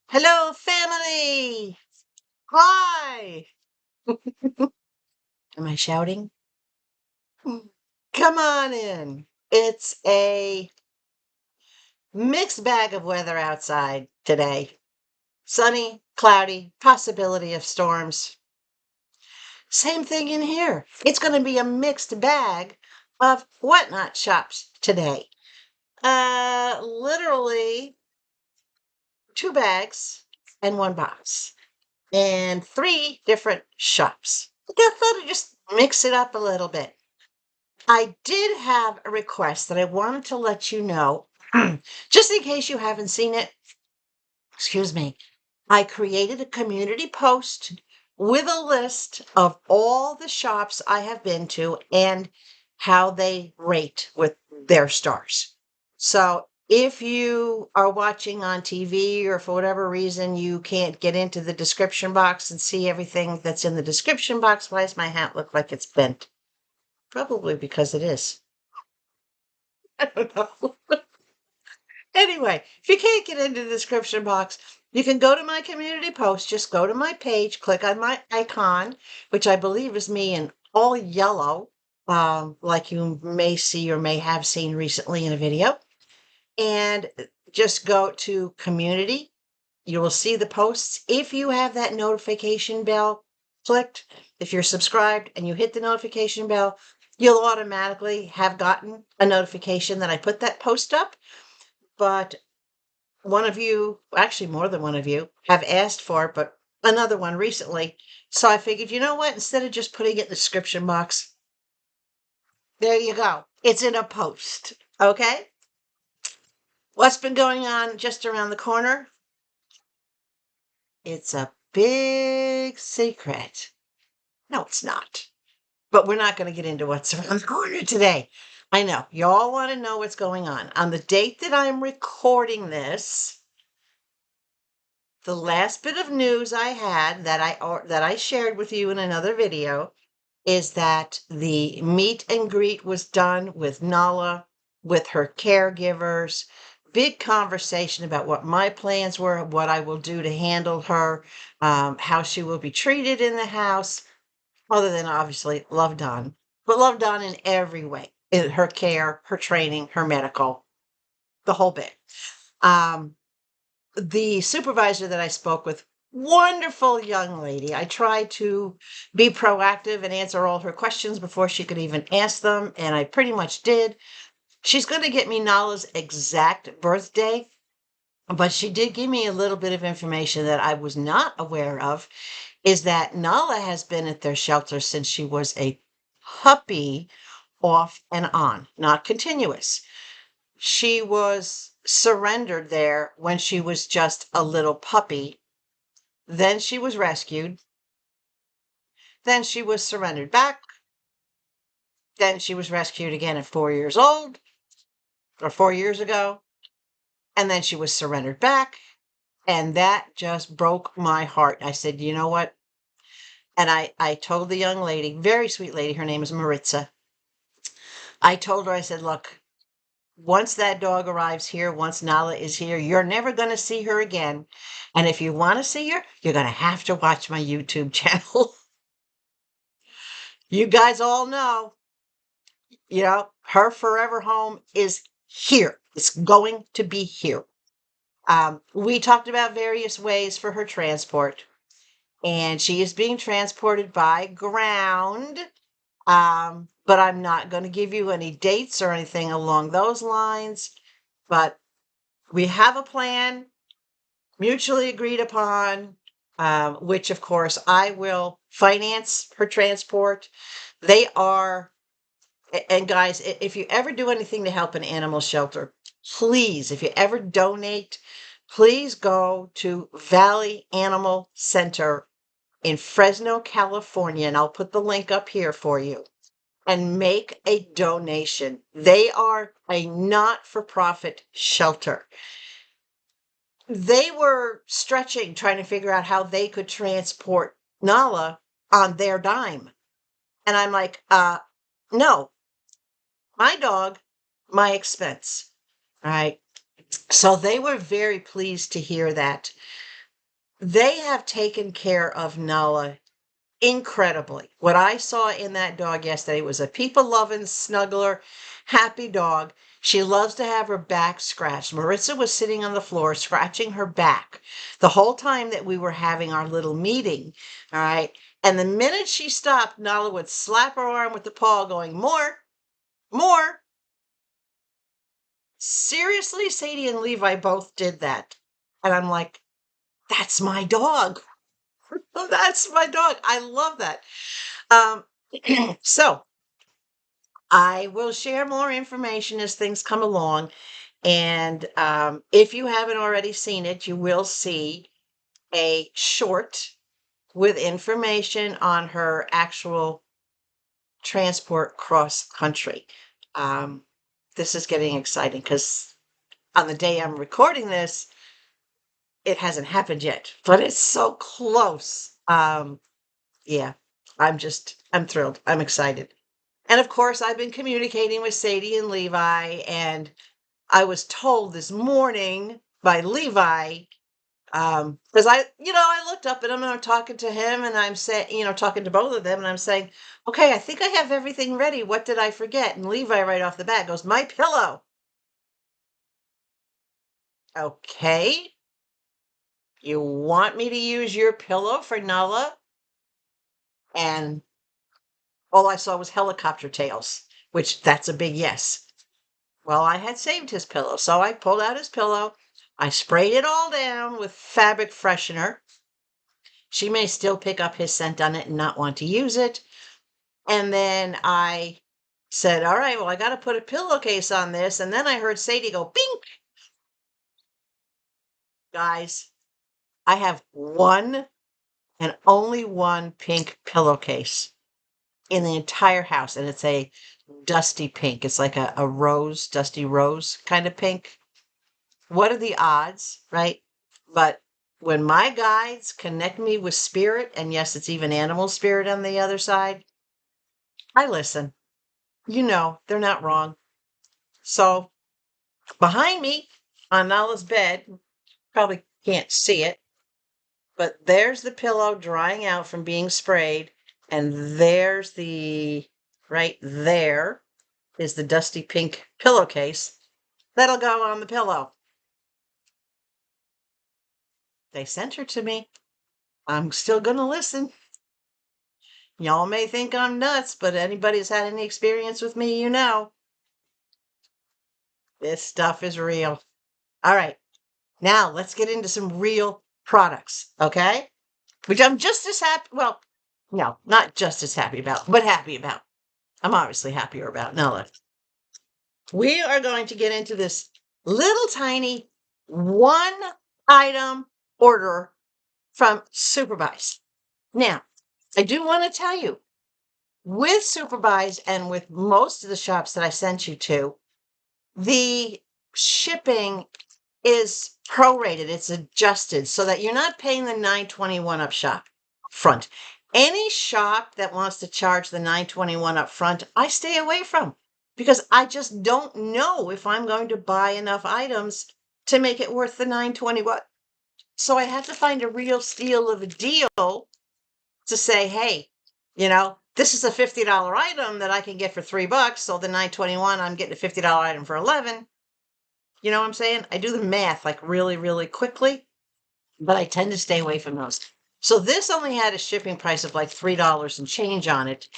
Hello, family. Hi. Am I shouting? Come on in. It's a mixed bag of weather outside today. Sunny, cloudy, possibility of storms. Same thing in here. It's going to be a mixed bag of whatnot shops today. Literally 2 bags and 1 box. And 3 different shops. I thought I'd just mix it up a little bit. I did have a request that I wanted to let you know, just in case you haven't seen it. Excuse me. I created a community post with a list of all the shops I have been to and how they rate with their stars. So if you are watching on TV or for whatever reason you can't get into the description box and see everything that's in the description box, why does my hat look like it's bent? Probably because it is. I don't know. Anyway, if you can't get into the description box, you can go to my community post. Just go to my page, click on my icon, which I believe is me in all yellow, like you may see or may have seen recently in a video. And just go to community. You will see the posts. If you have that notification bell clicked, if you're subscribed and you hit the notification bell, you'll automatically have gotten a notification that I put that post up. But one of you, actually more than one of you, have asked for it, but another one recently. So I figured, you know what? Instead of just putting it in the description box, there you go. It's in a post. Okay? What's been going on just around the corner? It's a big secret. No, it's not. But we're not going to get into what's around the corner today. I know. You all want to know what's going on. On the date that I'm recording this, the last bit of news I had that I shared with you in another video is that the meet and greet was done with Nala, with her caregivers. Big conversation about what my plans were, what I will do to handle her, how she will be treated in the house, other than obviously loved on, but loved on in every way. In her care, her training, her medical, the whole bit. The supervisor that I spoke with, wonderful young lady. I tried to be proactive and answer all her questions before she could even ask them, and I pretty much did. She's going to get me Nala's exact birthday, but she did give me a little bit of information that I was not aware of, is that Nala has been at their shelter since she was a puppy, off and on, not continuous. She was surrendered there when she was just a little puppy. Then she was rescued. Then she was surrendered back. Then she was rescued again at 4 years old, or 4 years ago. And then she was surrendered back. And that just broke my heart. I said, you know what? And I told the young lady, very sweet lady, her name is Maritza. I told her, I said, look, once that dog arrives here, once Nala is here, you're never going to see her again. And if you want to see her, you're going to have to watch my YouTube channel. You guys all know, her forever home is here. It's going to be here. We talked about various ways for her transport, and she is being transported by ground. But I'm not going to give you any dates or anything along those lines. But we have a plan mutually agreed upon, which of course I will finance her transport. They are, and guys, if you ever do anything to help an animal shelter, please, if you ever donate, please go to Valley Animal Center in Fresno, California, and I'll put the link up here for you, and make a donation. They are a not-for-profit shelter. They were stretching, trying to figure out how they could transport Nala on their dime. And I'm like, no, my dog, my expense. All right. So they were very pleased to hear that. they have taken care of Nala incredibly. What I saw in that dog yesterday was a people-loving, snuggler, happy dog. She loves to have her back scratched. Maritza was sitting on the floor scratching her back the whole time that we were having our little meeting, all right? And the minute she stopped, Nala would slap her arm with the paw going, more, more. Seriously, Sadie and Levi both did that. And I'm like, that's my dog. That's my dog. I love that. So I will share more information as things come along. And if you haven't already seen it, you will see a short with information on her actual transport cross country. This is getting exciting because on the day I'm recording this, it hasn't happened yet, but it's so close. Yeah, I'm thrilled. I'm excited. And of course, I've been communicating with Sadie and Levi, and I was told this morning by Levi, because I looked up at him and I'm talking to him and I'm saying, talking to both of them and I'm saying, okay, I think I have everything ready. What did I forget? And Levi right off the bat goes, my pillow. Okay. You want me to use your pillow for Nala? And all I saw was helicopter tails, which that's a big yes. Well, I had saved his pillow, so I pulled out his pillow. I sprayed it all down with fabric freshener. She may still pick up his scent on it and not want to use it. And then I said, all right, well, I got to put a pillowcase on this. And then I heard Sadie go, bink. Guys, I have one and only one pink pillowcase in the entire house. And it's a dusty pink. It's like a rose, dusty rose kind of pink. What are the odds, right? But when my guides connect me with spirit, and yes, it's even animal spirit on the other side, I listen. They're not wrong. So behind me on Nala's bed, probably can't see it, but there's the pillow drying out from being sprayed. And right there is the dusty pink pillowcase that'll go on the pillow. They sent her to me. I'm still going to listen. Y'all may think I'm nuts, but anybody who's had any experience with me, this stuff is real. All right. Now let's get into some real products, okay? Which I'm just as happy, well, no, not just as happy about, but happy about. I'm obviously happier about. Now we are going to get into this little tiny one item order from SuperBuys. Now, I do want to tell you, with SuperBuys and with most of the shops that I sent you to, the shipping is prorated. It's adjusted so that you're not paying the $9.21 up front. Any shop that wants to charge the $9.21 up front, I stay away from because I just don't know if I'm going to buy enough items to make it worth the $9.21. So I had to find a real steal of a deal to say, hey, this is a $50 item that I can get for $3. So the $9.21, I'm getting a $50 item for $11. You know what I'm saying? I do the math like really, really quickly, but I tend to stay away from those. So this only had a shipping price of like $3 and change on it,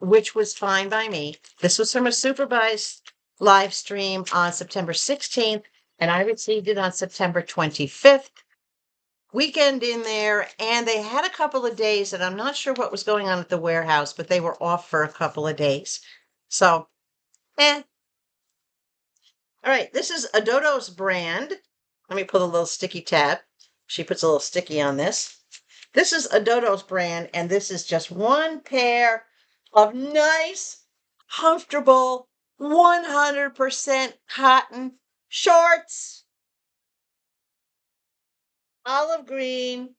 which was fine by me. This was from a SuperBuys live stream on September 16th, and I received it on September 25th. Weekend in there, and they had a couple of days, and I'm not sure what was going on at the warehouse, but they were off for a couple of days. So, All right, this is a Dodo's brand. Let me put a little sticky tab. She puts a little sticky on this. This is a Dodo's brand, and this is just one pair of nice, comfortable, 100% cotton shorts. Olive green,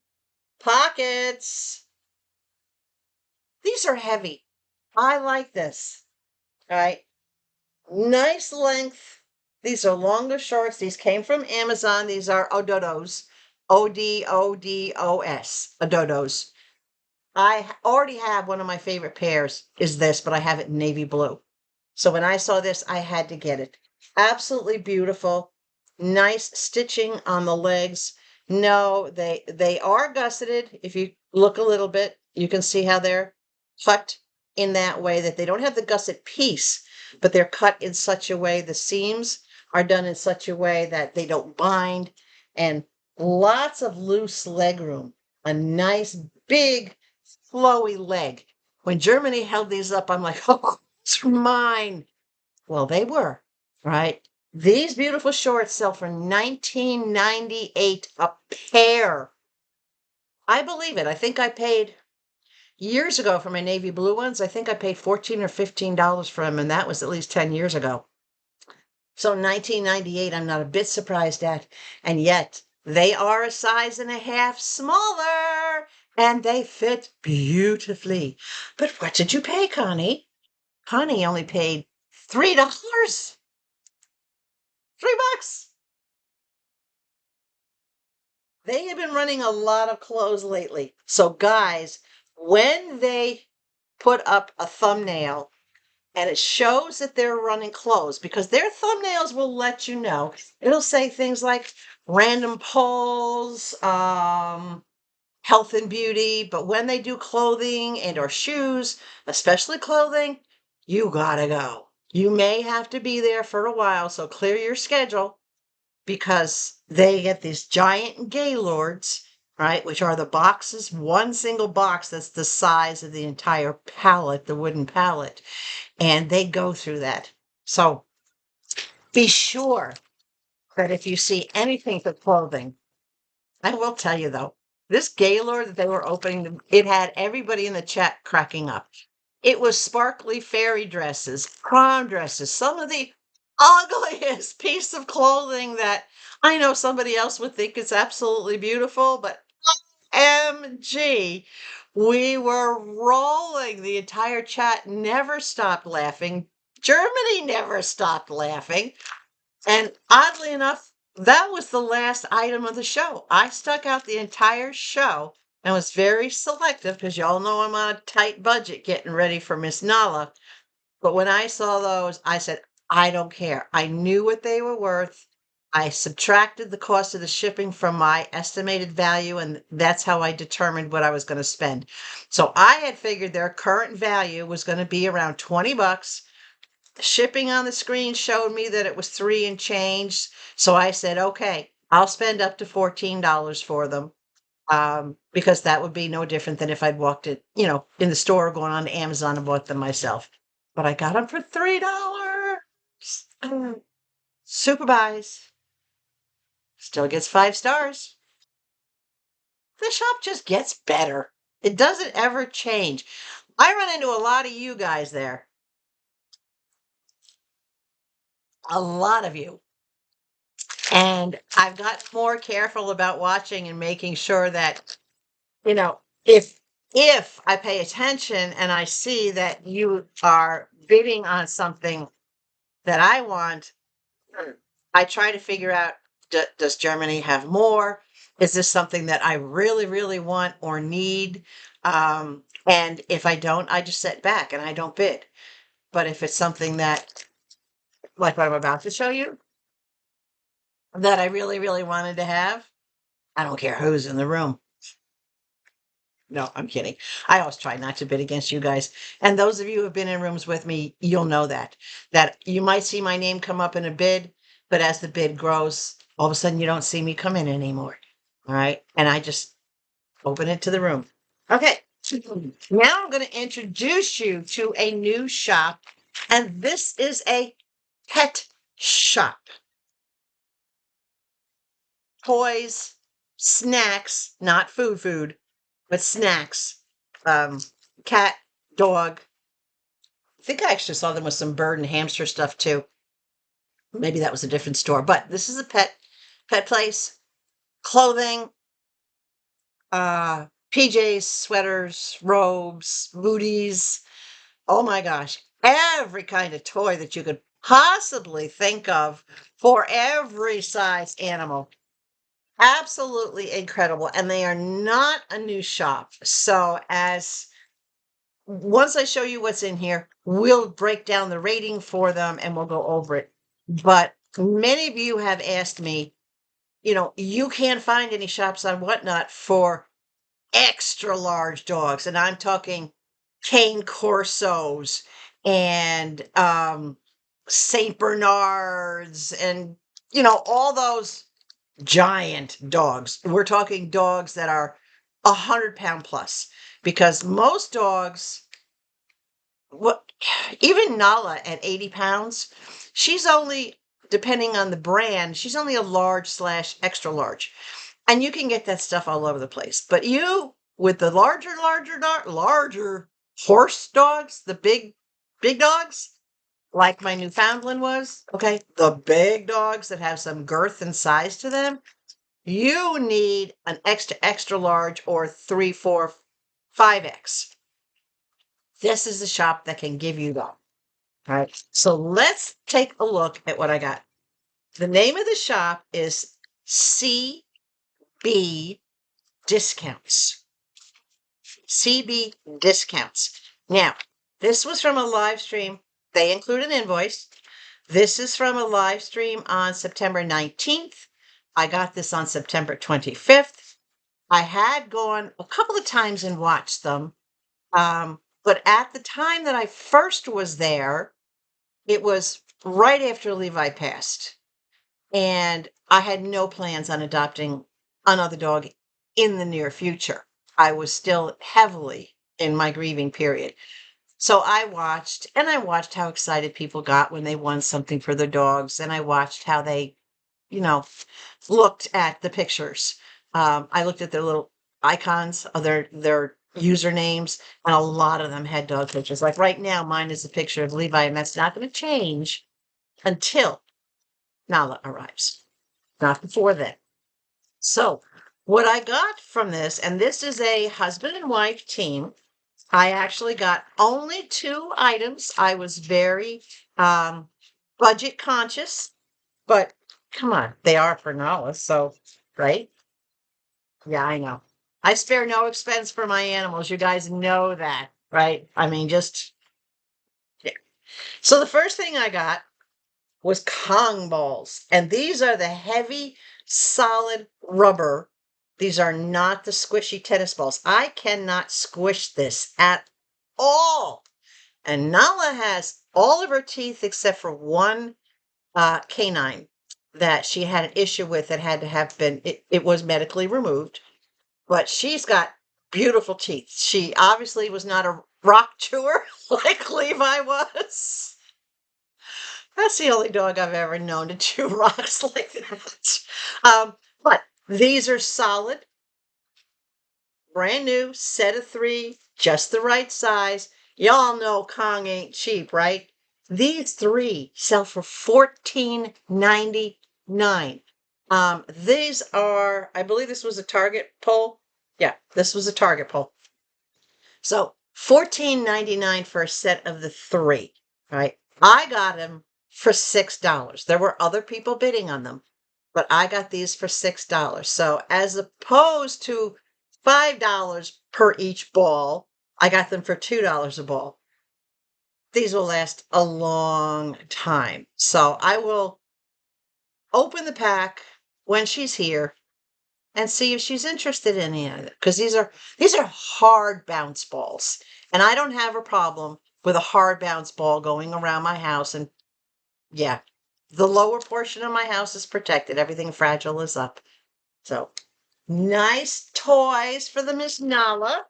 pockets. These are heavy. I like this. All right. Nice length. These are longer shorts. These came from Amazon. These are Dodo's ODODOS, Adodos. I already have one of my favorite pairs is this, but I have it in navy blue. So when I saw this, I had to get it. Absolutely beautiful. Nice stitching on the legs. No, they are gusseted. If you look a little bit, you can see how they're cut in that way that they don't have the gusset piece, but they're cut in such a way, the seams are done in such a way that they don't bind, and lots of loose leg room. A nice big flowy leg. When Germany held these up, I'm like, oh, it's mine. Well, they were, right? These beautiful shorts sell for $19.98 a pair. I believe it. I think I paid years ago for my navy blue ones. I think I paid $14 or $15 for them, and that was at least 10 years ago. So $19.98, I'm not a bit surprised at. And yet, they are a size and a half smaller, and they fit beautifully. But what did you pay, Connie? Connie only paid $3. $3. They have been running a lot of clothes lately. So guys, when they put up a thumbnail and it shows that they're running clothes, because their thumbnails will let you know, it'll say things like random polls, health and beauty, but when they do clothing and or shoes, especially clothing, you gotta go. You may have to be there for a while, so clear your schedule, because they get these giant gaylords, right, which are the boxes, one single box that's the size of the entire pallet, the wooden pallet, and they go through that. So be sure that if you see anything for clothing, I will tell you though, this Gaylord that they were opening, it had everybody in the chat cracking up. It was sparkly fairy dresses, prom dresses, some of the ugliest piece of clothing that I know somebody else would think is absolutely beautiful, but OMG, we were rolling. The entire chat never stopped laughing. Germany never stopped laughing. And oddly enough, that was the last item of the show. I stuck out the entire show and was very selective because y'all know I'm on a tight budget getting ready for Miss Nala. But when I saw those, I said, I don't care. I knew what they were worth. I subtracted the cost of the shipping from my estimated value, and that's how I determined what I was going to spend. So I had figured their current value was going to be around $20. Shipping on the screen showed me that it was 3 and change. So I said, okay, I'll spend up to $14 for them. Because that would be no different than if I'd walked it, in the store or gone on Amazon and bought them myself. But I got them for $3. SuperBuys still gets 5 stars. The shop just gets better. It doesn't ever change. I run into a lot of you guys there. A lot of you. And I've gotten more careful about watching and making sure that, if I pay attention and I see that you are bidding on something that I want, I try to figure out, does Germany have more? Is this something that I really, really want or need? And if I don't, I just sit back and I don't bid. But if it's something that, like what I'm about to show you, that I really, really wanted to have, I don't care who's in the room. No, I'm kidding. I always try not to bid against you guys. And those of you who have been in rooms with me, you'll know that you might see my name come up in a bid, but as the bid grows, all of a sudden you don't see me come in anymore. All right. And I just open it to the room. Okay. Now I'm going to introduce you to a new shop. And this is a pet shop. Toys, snacks, not food, but snacks. Cat, dog. I think I actually saw them with some bird and hamster stuff too. Maybe that was a different store, but this is a pet place. Clothing, PJs, sweaters, robes, booties. Oh my gosh. Every kind of toy that you could possibly think of for every size animal. absolutely incredible. And they are not a new shop. So as once I show you what's in here, we'll break down the rating for them and we'll go over it. But many of you have asked me, you can't find any shops on Whatnot for extra large dogs. And I'm talking Cane Corsos and Saint Bernards and, all those giant dogs. We're talking dogs that are 100-pound plus because most dogs, what, even Nala at 80 pounds, she's only, depending on the brand, she's only a large/extra large. And you can get that stuff all over the place. But you, with the larger horse dogs, the big dogs, like my Newfoundland was, okay, the big dogs that have some girth and size to them, you need an extra large or 3, 4, 5X. This is the shop that can give you that. All right. So let's take a look at what I got. The name of the shop is CB Discounts. CB Discounts. Now, this was from a live stream. They include an invoice. This is from a live stream on September 19th. I got this on September 25th. I had gone a couple of times and watched them. But at the time that I first was there, it was right after Levi passed. And I had no plans on adopting another dog in the near future. I was still heavily in my grieving period. So I watched how excited people got when they won something for their dogs. And I watched how they, looked at the pictures. I looked at their little icons of their usernames, and a lot of them had dog pictures. Like right now, mine is a picture of Levi, and that's not going to change until Nala arrives. Not before then. So what I got from this, and this is a husband and wife team. I actually got only 2 items. I was very budget conscious, but come on, they are for Nala, so, right? Yeah, I know. I spare no expense for my animals. You guys know that, right? I mean, just, yeah. So the first thing I got was Kong balls. And these are the heavy, solid rubber. These are not the squishy tennis balls. I cannot squish this at all. And Nala has all of her teeth except for one canine that she had an issue with that had to have been, it was medically removed. But she's got beautiful teeth. She obviously was not a rock chewer like Levi was. That's the only dog I've ever known to chew rocks like that. But these are solid, brand new, set of 3, just the right size. Y'all know Kong ain't cheap, right? These 3 sell for $14.99. These are, I believe this was a Target poll. Yeah, this was a Target poll. So $14.99 for a set of the 3, right? I got them for $6. There were other people bidding on them, but I got these for $6. So as opposed to $5 per each ball, I got them for $2 a ball. These will last a long time. So I will open the pack when she's here and see if she's interested in any of it. Because these are hard bounce balls. And I don't have a problem with a hard bounce ball going around my house. And yeah, the lower portion of my house is protected. Everything fragile is up. So nice toys for the Miss Nala.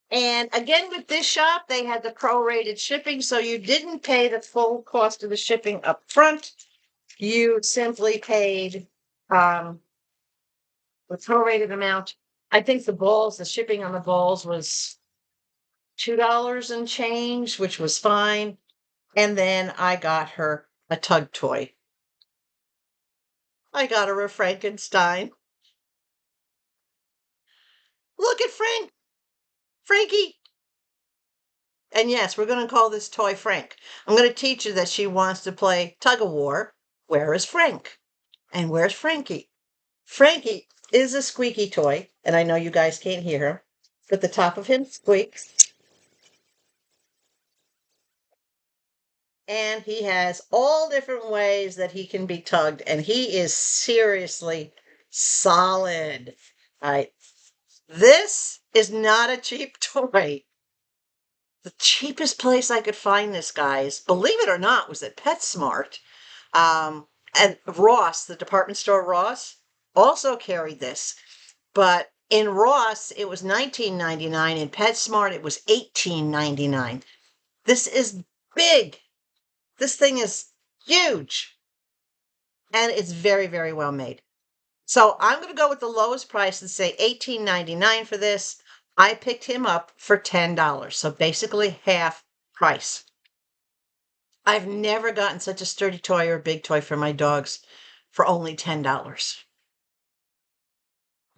And again, with this shop, they had the prorated shipping. So you didn't pay the full cost of the shipping up front. You simply paid the prorated amount. I think the shipping on the balls was $2 and change, which was fine. And then I got her a tug toy. I got her a Frankenstein. Look at Frankie. And yes, we're going to call this toy Frank. I'm going to teach her that she wants to play tug of war. Where is Frank? And where's Frankie? Frankie is a squeaky toy, and I know you guys can't hear him, but the top of him squeaks. And he has all different ways that he can be tugged, and he is seriously solid. All right. This is not a cheap toy. The cheapest place I could find this, guys, believe it or not, was at PetSmart. And Ross, the department store Ross, also carried this. But in Ross, it was $19.99. In PetSmart, it was $18.99. This is big. This thing is huge. And it's very, very well made. So I'm going to go with the lowest price and say $18.99 for this. I picked him up for $10. So basically half price. I've never gotten such a sturdy toy or a big toy for my dogs for only $10.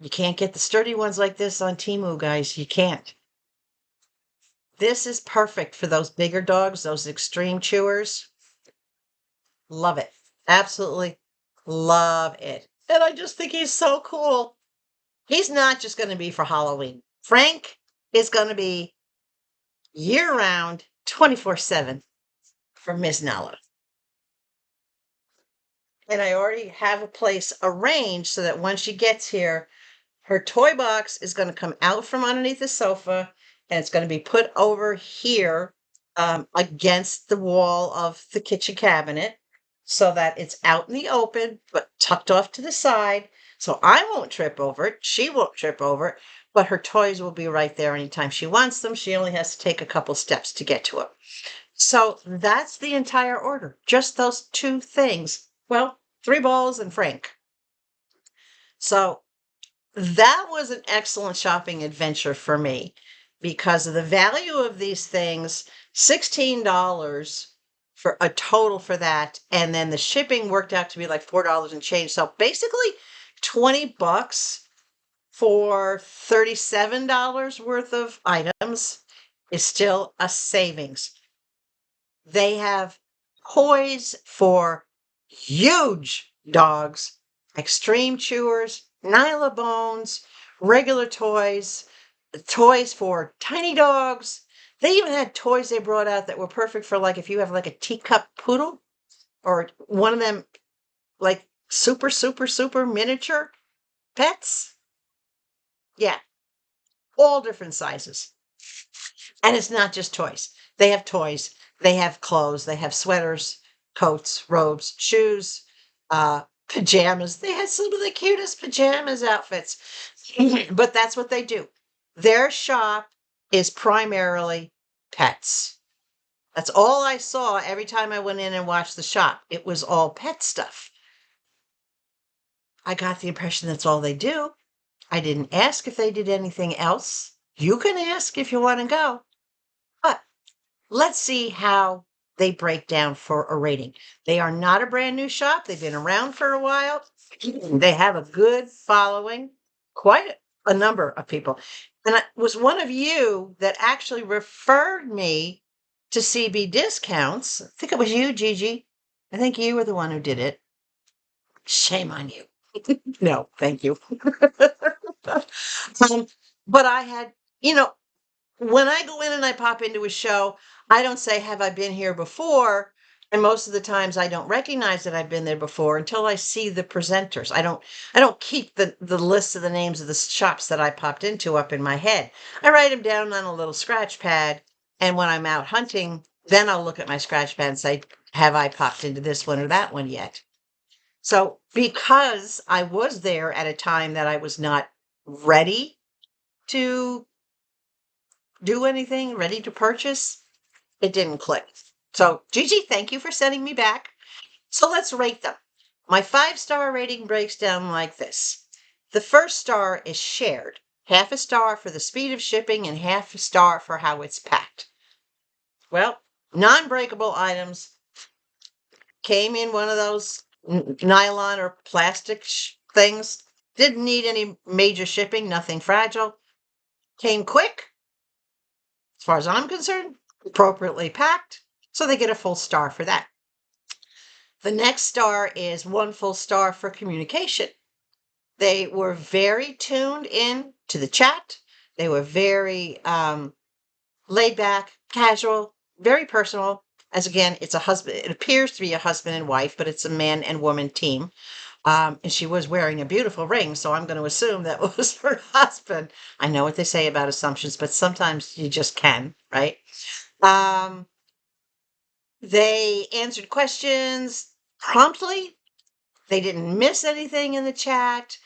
You can't get the sturdy ones like this on Temu, guys. You can't. This is perfect for those bigger dogs, those extreme chewers. Love it. Absolutely love it. And I just think he's so cool. He's not just going to be for Halloween. Frank is going to be year-round, 24/7 for Miss Nella. And I already have a place arranged so that when she gets here, her toy box is going to come out from underneath the sofa, and it's going to be put over here against the wall of the kitchen cabinet so that it's out in the open, but tucked off to the side. So I won't trip over it. She won't trip over it, but her toys will be right there anytime she wants them. She only has to take a couple steps to get to them. So that's the entire order. Just those two things. Well, 3 balls and Frank. So that was an excellent shopping adventure for me because of the value of these things. $16 for a total for that. And then the shipping worked out to be like $4 and change. So basically $20 for $37 worth of items is still a savings. They have toys for huge dogs, extreme chewers, Nylabones, regular toys, toys for tiny dogs. They even had toys they brought out that were perfect for like if you have like a teacup poodle or one of them like super, super, super miniature pets. Yeah, all different sizes. And it's not just toys. They have toys, they have clothes, they have sweaters, coats, robes, shoes, pajamas. They had some of the cutest pajamas outfits. But that's what they do. Their shop is primarily pets. That's all I saw every time I went in and watched the shop. It was all pet stuff. I got the impression that's all they do. I didn't ask if they did anything else. You can ask if you want to go. But let's see how they break down for a rating. They are not a brand new shop. They've been around for a while. They have a good following, quite a number of people. And it was one of you that actually referred me to CB Discounts. I think it was you, Gigi. I think you were the one who did it. Shame on you. No, thank you. But I had, when I go in and I pop into a show, I don't say, have I been here before? And most of the times I don't recognize that I've been there before until I see the presenters. I don't keep the list of the names of the shops that I popped into up in my head. I write them down on a little scratch pad. And when I'm out hunting, then I'll look at my scratch pad and say, have I popped into this one or that one yet? So because I was there at a time that I was not ready to do anything, ready to purchase, it didn't click. So Gigi, thank you for sending me back. So let's rate them. My 5-star rating breaks down like this. The first star is shared. Half a star for the speed of shipping and half a star for how it's packed. Well, non-breakable items came in one of those nylon or plastic things. Didn't need any major shipping, nothing fragile. Came quick, as far as I'm concerned, appropriately packed. So they get a full star for that. The next star is 1 full star for communication. They were very tuned in to the chat. They were very laid back, casual, very personal. As again, it's a husband, it appears to be a husband and wife, but it's a man and woman team. And she was wearing a beautiful ring, so I'm going to assume that was her husband. I know what they say about assumptions, but sometimes you just can, right? They answered questions promptly. They didn't miss anything in the chat.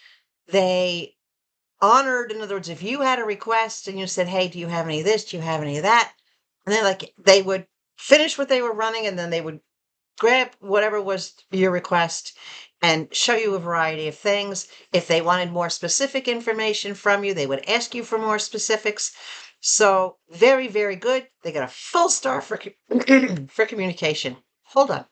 They honored, in other words, if you had a request and you said, hey, do you have any of this? Do you have any of that? And then they would finish what they were running and then they would grab whatever was your request and show you a variety of things. If they wanted more specific information from you, they would ask you for more specifics. So very, very good. They got a full star for, for communication. Hold on.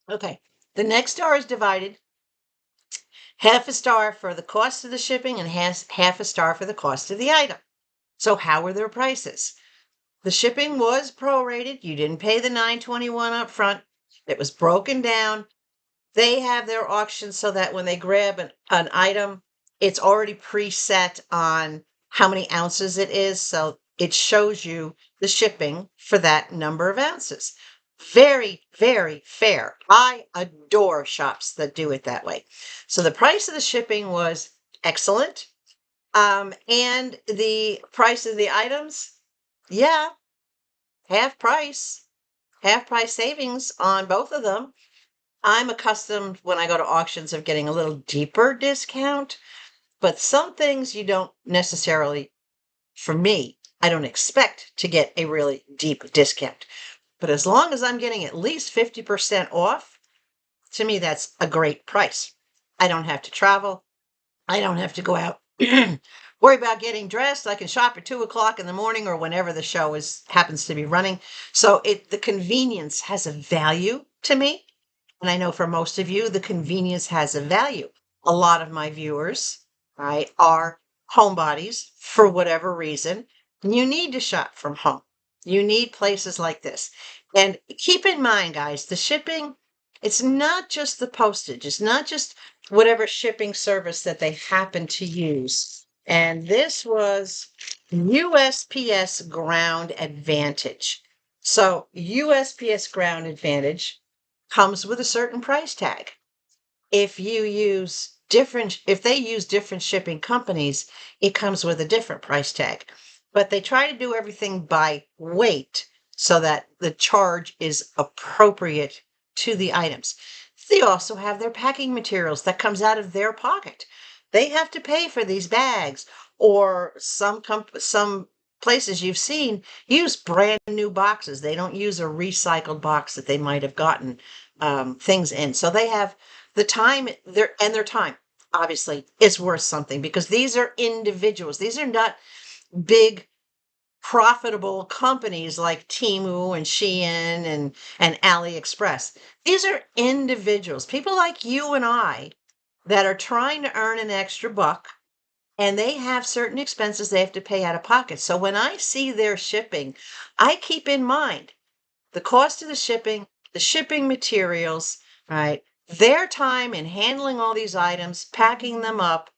Okay. The next star is divided. Half a star for the cost of the shipping and half a star for the cost of the item. So how were their prices? The shipping was prorated. You didn't pay the $9.21 up front. It was broken down. They have their auction so that when they grab an item, it's already preset on how many ounces it is. So it shows you the shipping for that number of ounces. Very, very fair. I adore shops that do it that way. So the price of the shipping was excellent. And the price of the items, yeah, half price savings on both of them. I'm accustomed when I go to auctions of getting a little deeper discount, but some things you don't necessarily, for me, I don't expect to get a really deep discount. But as long as I'm getting at least 50% off, to me, that's a great price. I don't have to travel. I don't have to go out, worry about getting dressed. I can shop at 2 o'clock in the morning or whenever the show happens to be running. So the convenience has a value to me. And I know for most of you, the convenience has a value. A lot of my viewers, right, are homebodies for whatever reason. And you need to shop from home. You need places like this. And keep in mind, guys, the shipping, it's not just the postage. It's not just whatever shipping service that they happen to use. And this was USPS Ground Advantage. So USPS Ground Advantage comes with a certain price tag. If they use different shipping companies, it comes with a different price tag. But they try to do everything by weight so that the charge is appropriate to the items. They also have their packing materials that comes out of their pocket. They have to pay for these bags, or some places you've seen use brand new boxes. They don't use a recycled box that they might have gotten things in. So they have the time, their time obviously is worth something because these are individuals. These are not big profitable companies like Temu and Shein and AliExpress. These are individuals, people like you and I that are trying to earn an extra buck, and they have certain expenses they have to pay out of pocket. So when I see their shipping, I keep in mind the cost of the shipping materials, right? Their time in handling all these items, packing them up,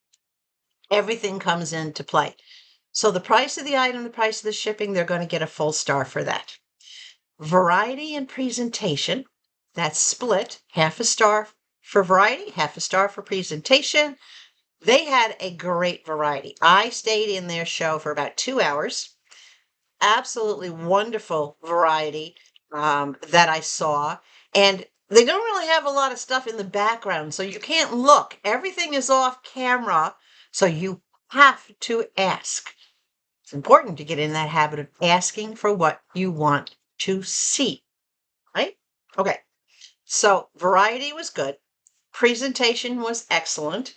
everything comes into play. So the price of the item, the price of the shipping, they're going to get a full star for that. Variety and presentation, that's split, half a star for variety, half a star for presentation. They had a great variety. I stayed in their show for about 2 hours. Absolutely wonderful variety that I saw. And they don't really have a lot of stuff in the background, so you can't look. Everything is off camera, so you have to ask. It's important to get in that habit of asking for what you want to see, right? Okay, so variety was good. Presentation was excellent.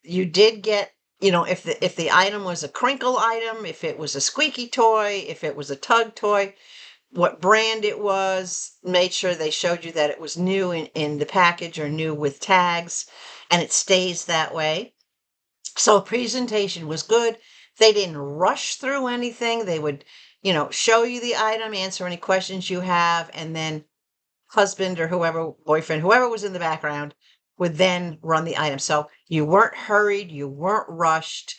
You did get, if the item was a crinkle item, if it was a squeaky toy, if it was a tug toy, what brand it was, made sure they showed you that it was new in the package or new with tags, and it stays that way. So presentation was good. They didn't rush through anything. They would, show you the item, answer any questions you have, and then husband or whoever, boyfriend, whoever was in the background would then run the item. So you weren't hurried, you weren't rushed.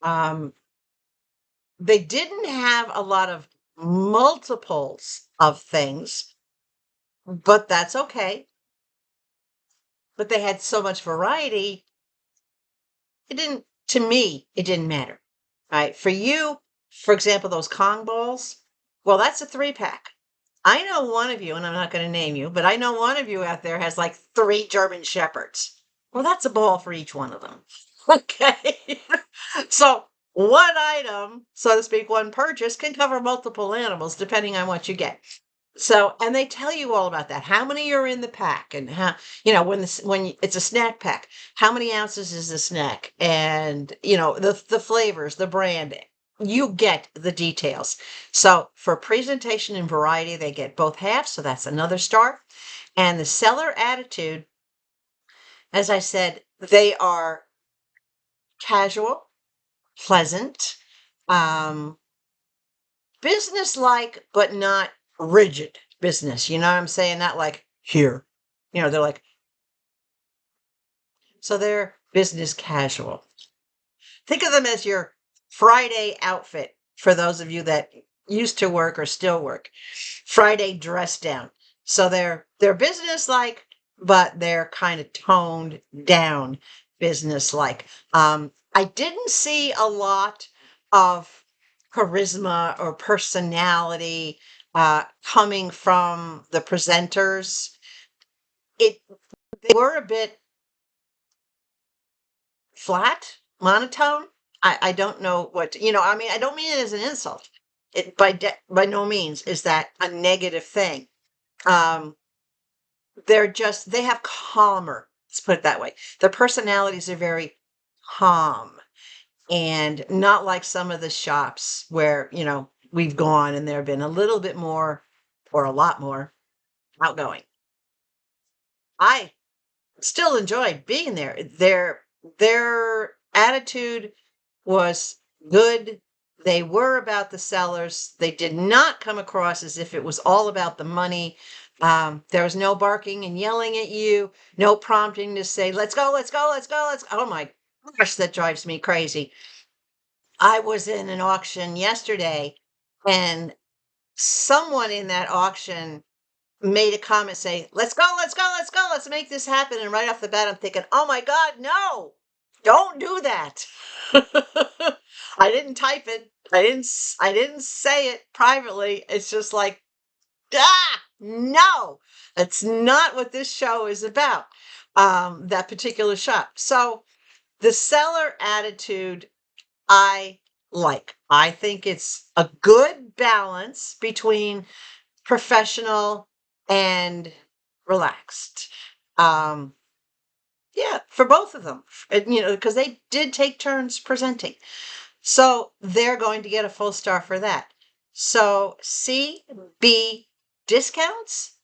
They didn't have a lot of multiples of things, but that's okay. But they had so much variety, to me, it didn't matter. Right? For you, for example, those Kong balls, well, that's a 3-pack. I know one of you, and I'm not going to name you, but I know one of you out there has like 3 German Shepherds. Well, that's a ball for each one of them. Okay. So one item, so to speak, one purchase can cover multiple animals depending on what you get. So, and they tell you all about that. How many are in the pack, and how, when it's a snack pack, how many ounces is the snack, and the flavors, the brand. You get the details. So for presentation and variety, they get both halves. So that's another star. And the seller attitude, as I said, they are casual, pleasant, business-like, but not rigid business. You know what I'm saying? Not like here. They're like, so they're business casual. Think of them as your Friday outfit for those of you that used to work or still work. Friday dress down. So they're business-like, but they're kind of toned down business-like. I didn't see a lot of charisma or personality coming from the presenters. They were a bit flat, monotone. I don't know what, I don't mean it as an insult. It by no means is that a negative thing. They have calmer, let's put it that way. Their personalities are very calm and not like some of the shops where, we've gone and there have been a little bit more or a lot more outgoing. I still enjoyed being there. Their attitude was good. They were about the sellers. They did not come across as if it was all about the money. There was no barking and yelling at you, no prompting to say, let's go, let's go, let's go, let's go. Oh my gosh, that drives me crazy. I was in an auction yesterday and someone in that auction made a comment say, let's go, let's go, let's go, let's make this happen. And right off the bat, I'm thinking, oh my God, no, don't do that. I didn't type it. I didn't say it privately. It's just like, no, that's not what this show is about. That particular shop. So the seller attitude, I like. I think it's a good balance between professional and relaxed. Yeah, for both of them, because they did take turns presenting. So they're going to get a full star for that. So CB discounts.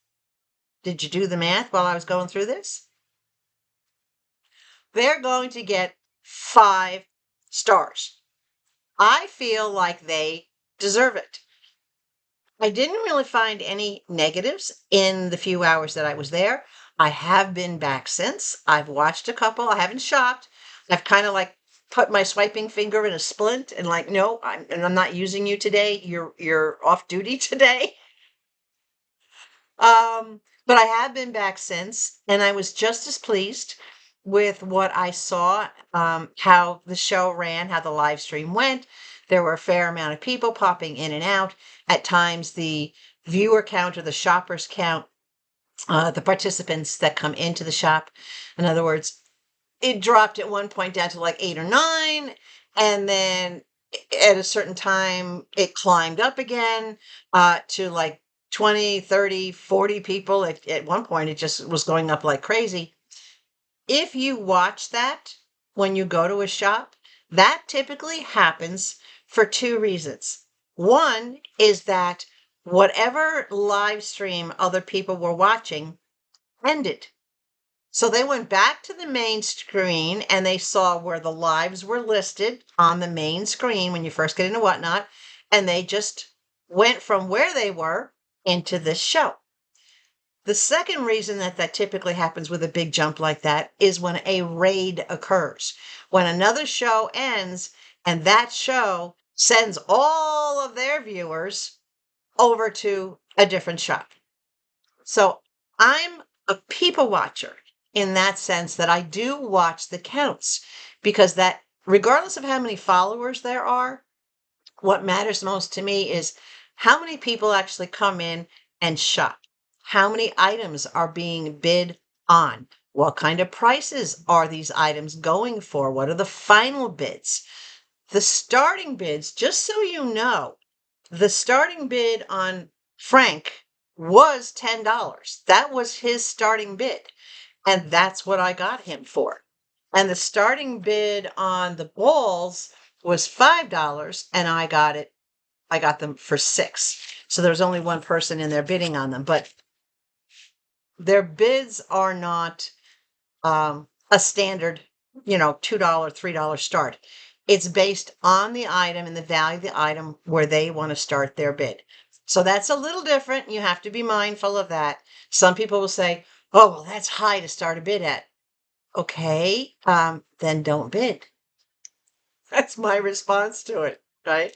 Did you do the math while I was going through this? They're going to get 5 stars. I feel like they deserve it. I didn't really find any negatives in the few hours that I was there. I have been back since. I've watched a couple. I haven't shopped. I've kind of like put my swiping finger in a splint and like, no, I'm not using you today. You're off duty today. But I have been back since, and I was just as pleased with what I saw, how the show ran, how the live stream went. There were a fair amount of people popping in and out. At times, the viewer count or the shoppers count, the participants that come into the shop. In other words, it dropped at one point down to like 8 or 9, and then at a certain time, it climbed up again to like 20, 30, 40 people. At one point, it just was going up like crazy. If you watch that when you go to a shop, that typically happens for 2 reasons. One is that whatever live stream other people were watching ended. So they went back to the main screen and they saw where the lives were listed on the main screen when you first get into Whatnot, and they just went from where they were into this show. The second reason that that typically happens with a big jump like that is when a raid occurs. When another show ends and that show sends all of their viewers over to a different shop. So I'm a people watcher in that sense that I do watch the counts, because that, regardless of how many followers there are, what matters most to me is how many people actually come in and shop. How many items are being bid on? What kind of prices are these items going for? What are the final bids? The starting bids, just so you know, the starting bid on Frank was $10. That was his starting bid. And that's what I got him for. And the starting bid on the balls was $5, and I got them for $6. So there was only one person in there bidding on them, but their bids are not a standard, $2, $3 start. It's based on the item and the value of the item where they want to start their bid. So that's a little different. You have to be mindful of that. Some people will say, oh, well, that's high to start a bid at. Okay, then don't bid. That's my response to it, right?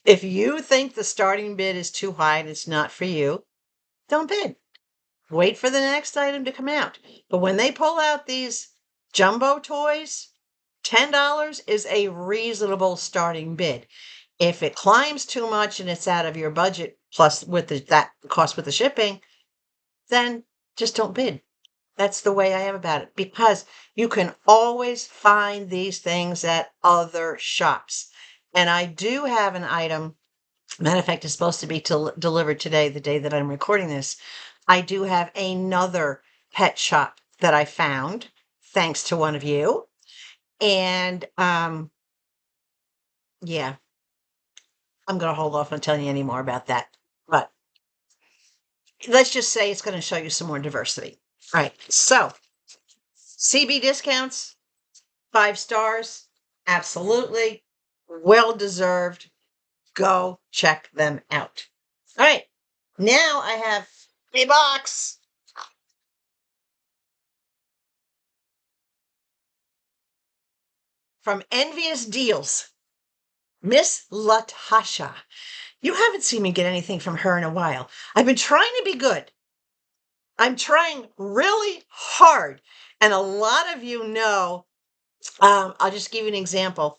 If you think the starting bid is too high and it's not for you, don't bid. Wait for the next item to come out. But when they pull out these jumbo toys, $10 is a reasonable starting bid. If it climbs too much and it's out of your budget, plus with that cost with the shipping, then just don't bid. That's the way I am about it, because you can always find these things at other shops. And I do have an item, matter of fact, it's supposed to be delivered today, the day that I'm recording this. I do have another pet shop that I found, thanks to one of you. And yeah, I'm going to hold off on telling you any more about that. But let's just say it's going to show you some more diversity. All right, so CB discounts, 5 stars, absolutely, well deserved. Go check them out. All right, now I have a box. From Envious Deals, Miss Latasha. You haven't seen me get anything from her in a while. I've been trying to be good. I'm trying really hard. And a lot of you know, I'll just give you an example.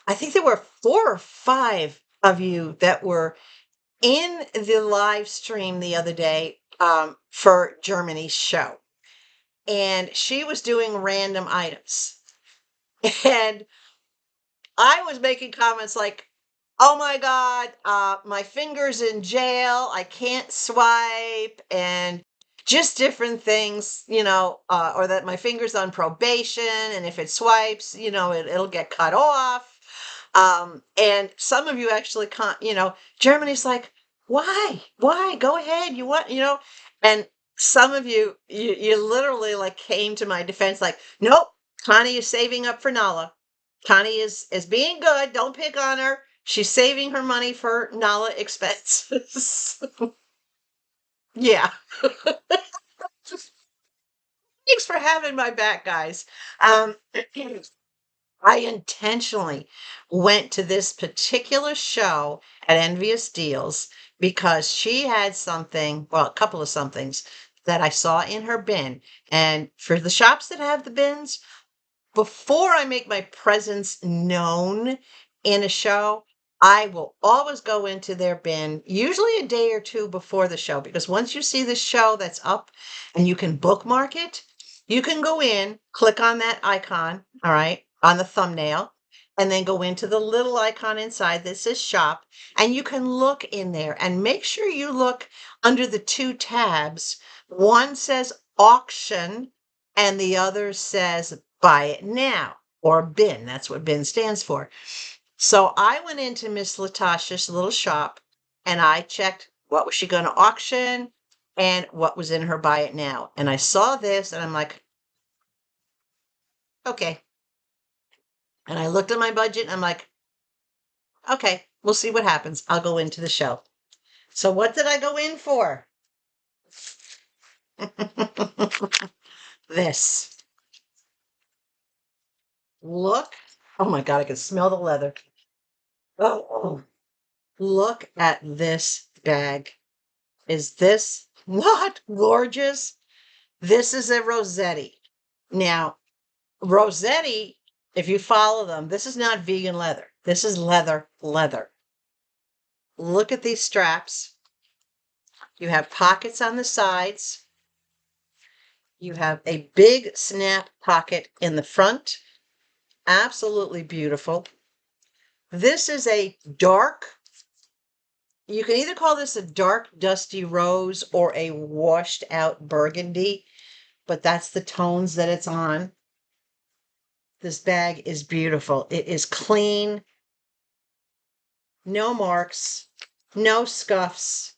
I think there were 4 or 5 of you that were in the live stream the other day for Germany's show. And she was doing random items. And I was making comments like, oh my God, my finger's in jail. I can't swipe, and just different things, or that my finger's on probation. And if it swipes, it'll get cut off. And some of you actually Germany's like, why? Go ahead. You want, and some of you literally like came to my defense, like, nope, Connie is saving up for Nala. Connie is being good. Don't pick on her. She's saving her money for Nala expenses. Yeah. Thanks for having my back, guys. I intentionally went to this particular show at Envious Deals because she had something, well, a couple of somethings that I saw in her bin. And for the shops that have the bins, before I make my presence known in a show, I will always go into their bin, usually a day or 2 before the show, because once you see the show that's up and you can bookmark it, you can go in, click on that icon, all right, on the thumbnail, and then go into the little icon inside that says shop, and you can look in there and make sure you look under the 2 tabs. One says auction and the other says buy it now, or bin. That's what bin stands for. So I went into Miss Latasha's little shop and I checked what was she going to auction and what was in her buy it now. And I saw this and I'm like, okay. And I looked at my budget and I'm like, okay, we'll see what happens. I'll go into the show. So what did I go in for? This. Look. Oh my God, I can smell the leather. Oh, look at this bag. Is this not gorgeous? This is a Rossetti. Now, Rossetti, if you follow them, this is not vegan leather. This is leather. Look at these straps. You have pockets on the sides. You have a big snap pocket in the front. Absolutely beautiful. This is a dark, you can either call this a dark dusty rose or a washed out burgundy, but that's the tones that it's on. This bag is beautiful. It is clean, no marks, no scuffs.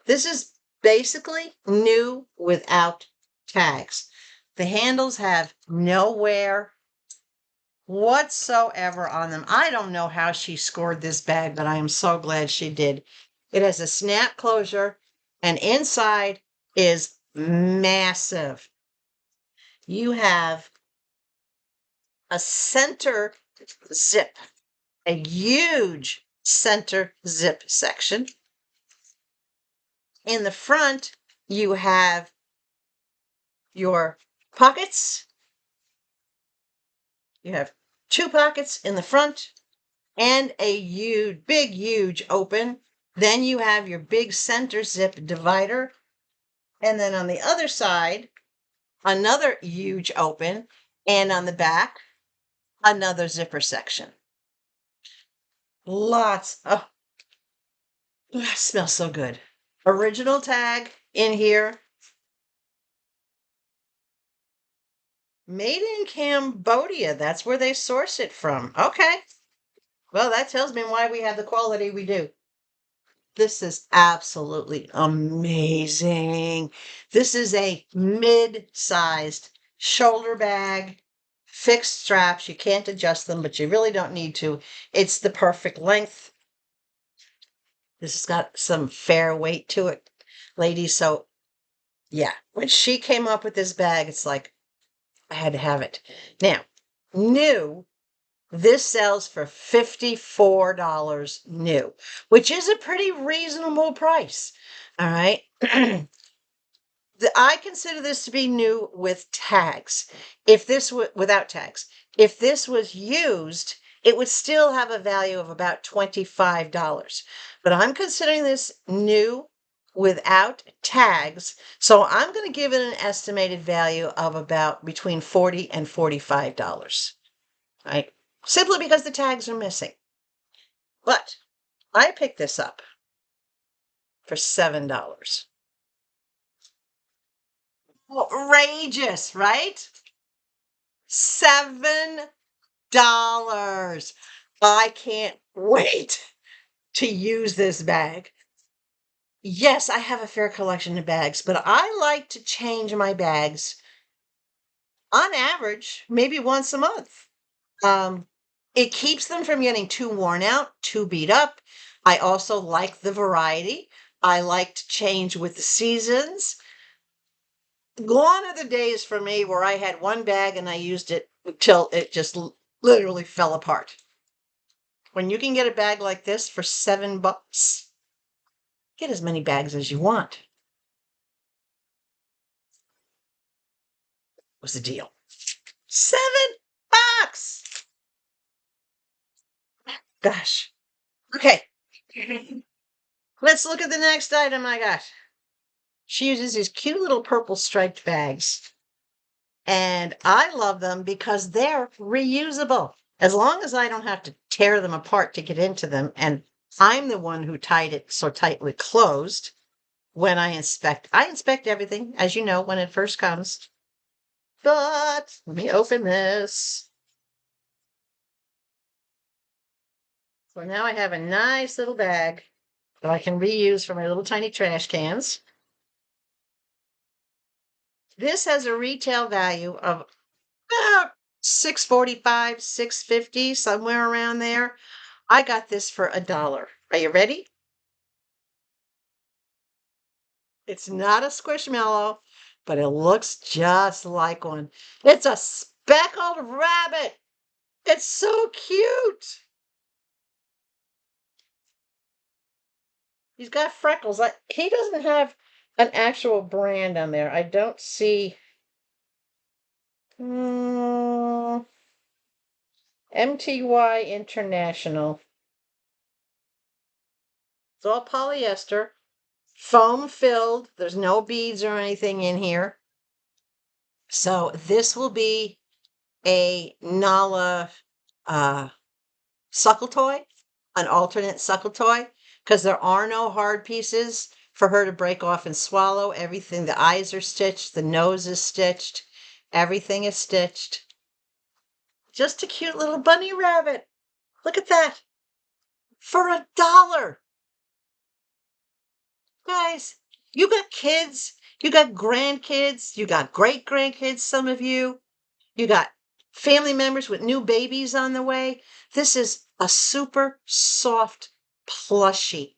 This is basically new without tags. The handles have no wear whatsoever on them. I don't know how she scored this bag, but I am so glad she did. It has a snap closure, and inside is massive. You have a center zip, a huge center zip section. In the front, you have your pockets. You have 2 pockets in the front and a huge open. Then you have your big center zip divider. And then on the other side, another huge open. And on the back, another zipper section. Lots of, smells so good. Original tag in here. Made in Cambodia. That's where they source it from. Okay. Well, that tells me why we have the quality we do. This is absolutely amazing. This is a mid-sized shoulder bag, fixed straps. You can't adjust them, but you really don't need to. It's the perfect length. This has got some fair weight to it, ladies. So, yeah, when she came up with this bag, it's like, I had to have it. Now, new, this sells for $54 new, which is a pretty reasonable price. All right. I consider this to be new with tags. If this was without tags, if this was used, it would still have a value of about $25. But I'm considering this new without tags. So I'm going to give it an estimated value of about between $40 and $45. Right? Simply because the tags are missing. But I picked this up for $7. Outrageous, right? $7. I can't wait to use this bag. Yes, I have a fair collection of bags, but I like to change my bags on average, maybe once a month. It keeps them from getting too worn out, too beat up. I also like the variety. I like to change with the seasons. Gone are the days for me where I had one bag and I used it until it just literally fell apart. When you can get a bag like this for $7, get as many bags as you want. What's the deal? $7. Gosh. Okay. Let's look at the next item I got. She uses these cute little purple striped bags. And I love them because they're reusable. As long as I don't have to tear them apart to get into them, and I'm the one who tied it so tightly closed when I inspect. I inspect everything, as you know, when it first comes. But let me open this. So now I have a nice little bag that I can reuse for my little tiny trash cans. This has a retail value of about $6.45, $6.50, somewhere around there. I got this for $1. Are you ready? It's not a Squishmallow, but it looks just like one. It's a speckled rabbit. It's so cute. He's got freckles. He doesn't have an actual brand on there. I don't see. MTY International. It's all polyester, foam filled. There's no beads or anything in here. So this will be a Nala suckle toy, an alternate suckle toy, because there are no hard pieces for her to break off and swallow. Everything, the eyes are stitched, the nose is stitched, everything is stitched. Just a cute little bunny rabbit. Look at that. For $1. Guys, you got kids, you got grandkids, you got great grandkids, some of you. You got family members with new babies on the way. This is a super soft plushie,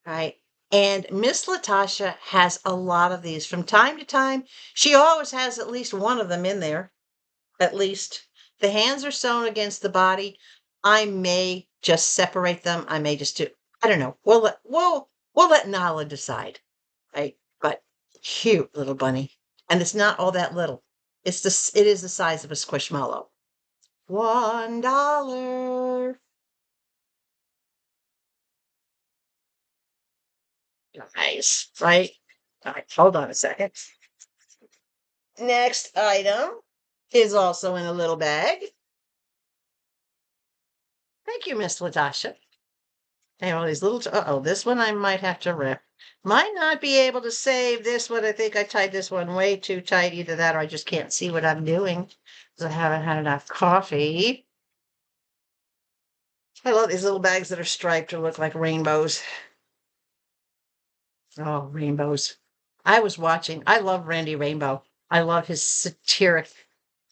right? And Miss Latasha has a lot of these. From time to time, she always has at least one of them in there. At least. The hands are sewn against the body. I may just separate them. I may just do, I don't know. We'll let Nala decide. Right? But cute little bunny. And it's not all that little. It is the size of a squishmallow. $1. Nice, right? All right, hold on a second. Next item is also in a little bag. Thank you, Miss Latasha. They have all these little, uh-oh, this one I might have to rip. Might not be able to save this one. I think I tied this one way too tight. Either that or I just can't see what I'm doing because I haven't had enough coffee. I love these little bags that are striped or look like rainbows. Oh, rainbows. I love Randy Rainbow. I love his satiric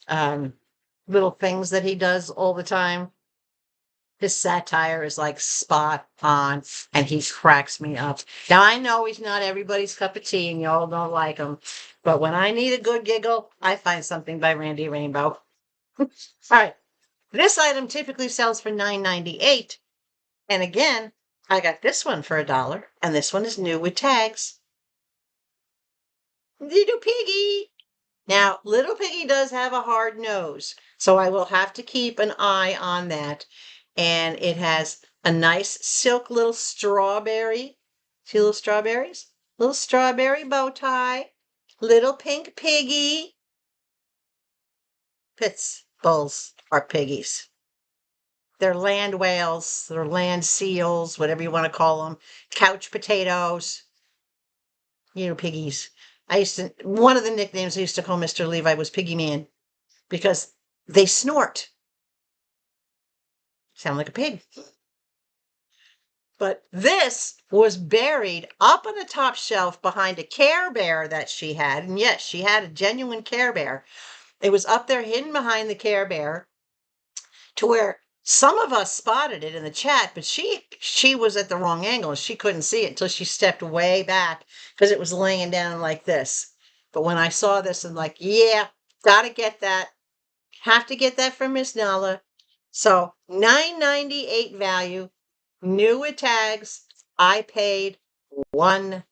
little things that he does all the time. His satire is like spot on, and he cracks me up. Now, I know he's not everybody's cup of tea, and y'all don't like him, but when I need a good giggle, I find something by Randy Rainbow. All right. This item typically sells for $9.98. And again, I got this one for $1, and this one is new with tags. Little Piggy. Now, Little Piggy does have a hard nose, so I will have to keep an eye on that. And it has a nice silk little strawberry. See little strawberries? Little strawberry bow tie. Little pink piggy. Pits bulls are piggies. They're land whales, they're land seals, whatever you want to call them. Couch potatoes. Piggies. One of the nicknames I used to call Mr. Levi was Piggy Man because they snort. Sound like a pig. But this was buried up on the top shelf behind a Care Bear that she had. And yes, she had a genuine Care Bear. It was up there hidden behind the Care Bear to where some of us spotted it in the chat, but she was at the wrong angle. She couldn't see it until she stepped way back because it was laying down like this. But when I saw this, I'm like, yeah, gotta get that. Have to get that from Miss Nala. So $9.98 value, new with tags. I paid $1.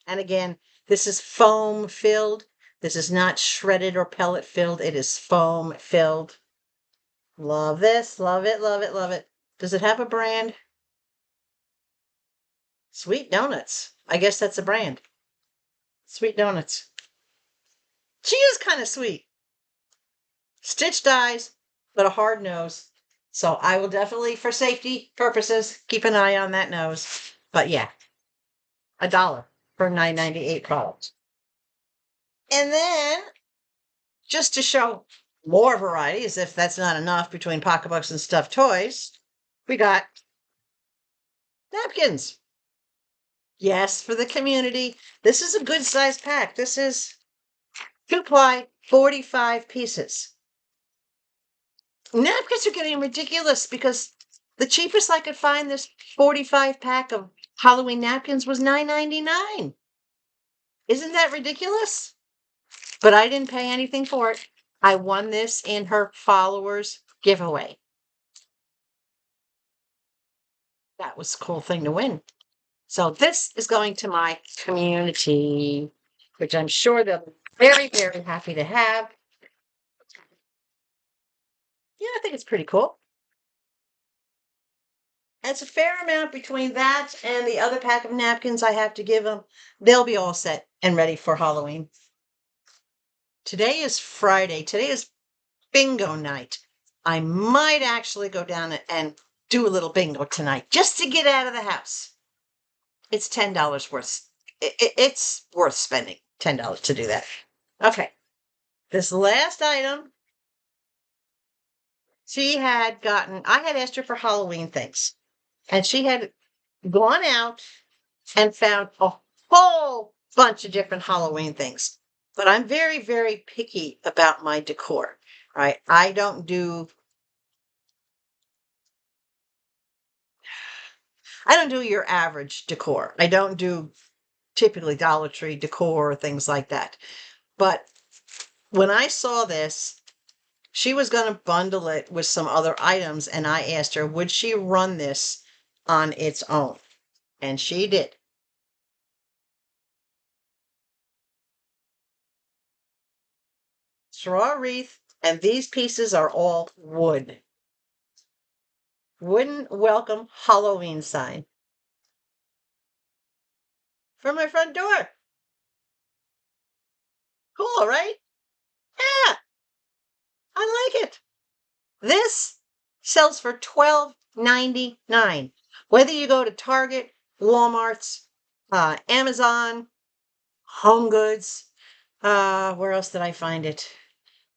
And again, this is foam filled. This is not shredded or pellet filled. It is foam filled. Love this. Love it, love it, love it. Does it have a brand? Sweet Donuts. I guess that's a brand. Sweet Donuts. She is kind of sweet. Stitched eyes, but a hard nose. So I will definitely, for safety purposes, keep an eye on that nose. But yeah, $1 for $9.98 product. And then, just to show more variety, as if that's not enough between pocketbooks and stuffed toys, we got napkins. Yes, for the community. This is a good size pack. This is 2-ply, 45 pieces. Napkins are getting ridiculous because the cheapest I could find this 45 pack of Halloween napkins was $9.99. Isn't that ridiculous? But I didn't pay anything for it. I won this in her followers giveaway. That was a cool thing to win. So this is going to my community, which I'm sure they'll be very, very happy to have. Yeah, I think it's pretty cool. And it's a fair amount between that and the other pack of napkins I have to give them. They'll be all set and ready for Halloween. Today is Friday. Today is bingo night. I might actually go down and do a little bingo tonight just to get out of the house. It's $10 worth. It's worth spending $10 to do that. Okay. This last item, she had gotten, I had asked her for Halloween things, and she had gone out and found a whole bunch of different Halloween things. But I'm very, very picky about my decor, right? I don't do your average decor. I don't do typically Dollar Tree decor or things like that. But when I saw this, she was going to bundle it with some other items, and I asked her, would she run this on its own? And she did. Straw wreath, and these pieces are all wood. Wooden welcome Halloween sign for my front door. Cool, right? Yeah, I like it. This sells for $12.99. Whether you go to Target, Walmart's, Amazon, Home Goods, where else did I find it?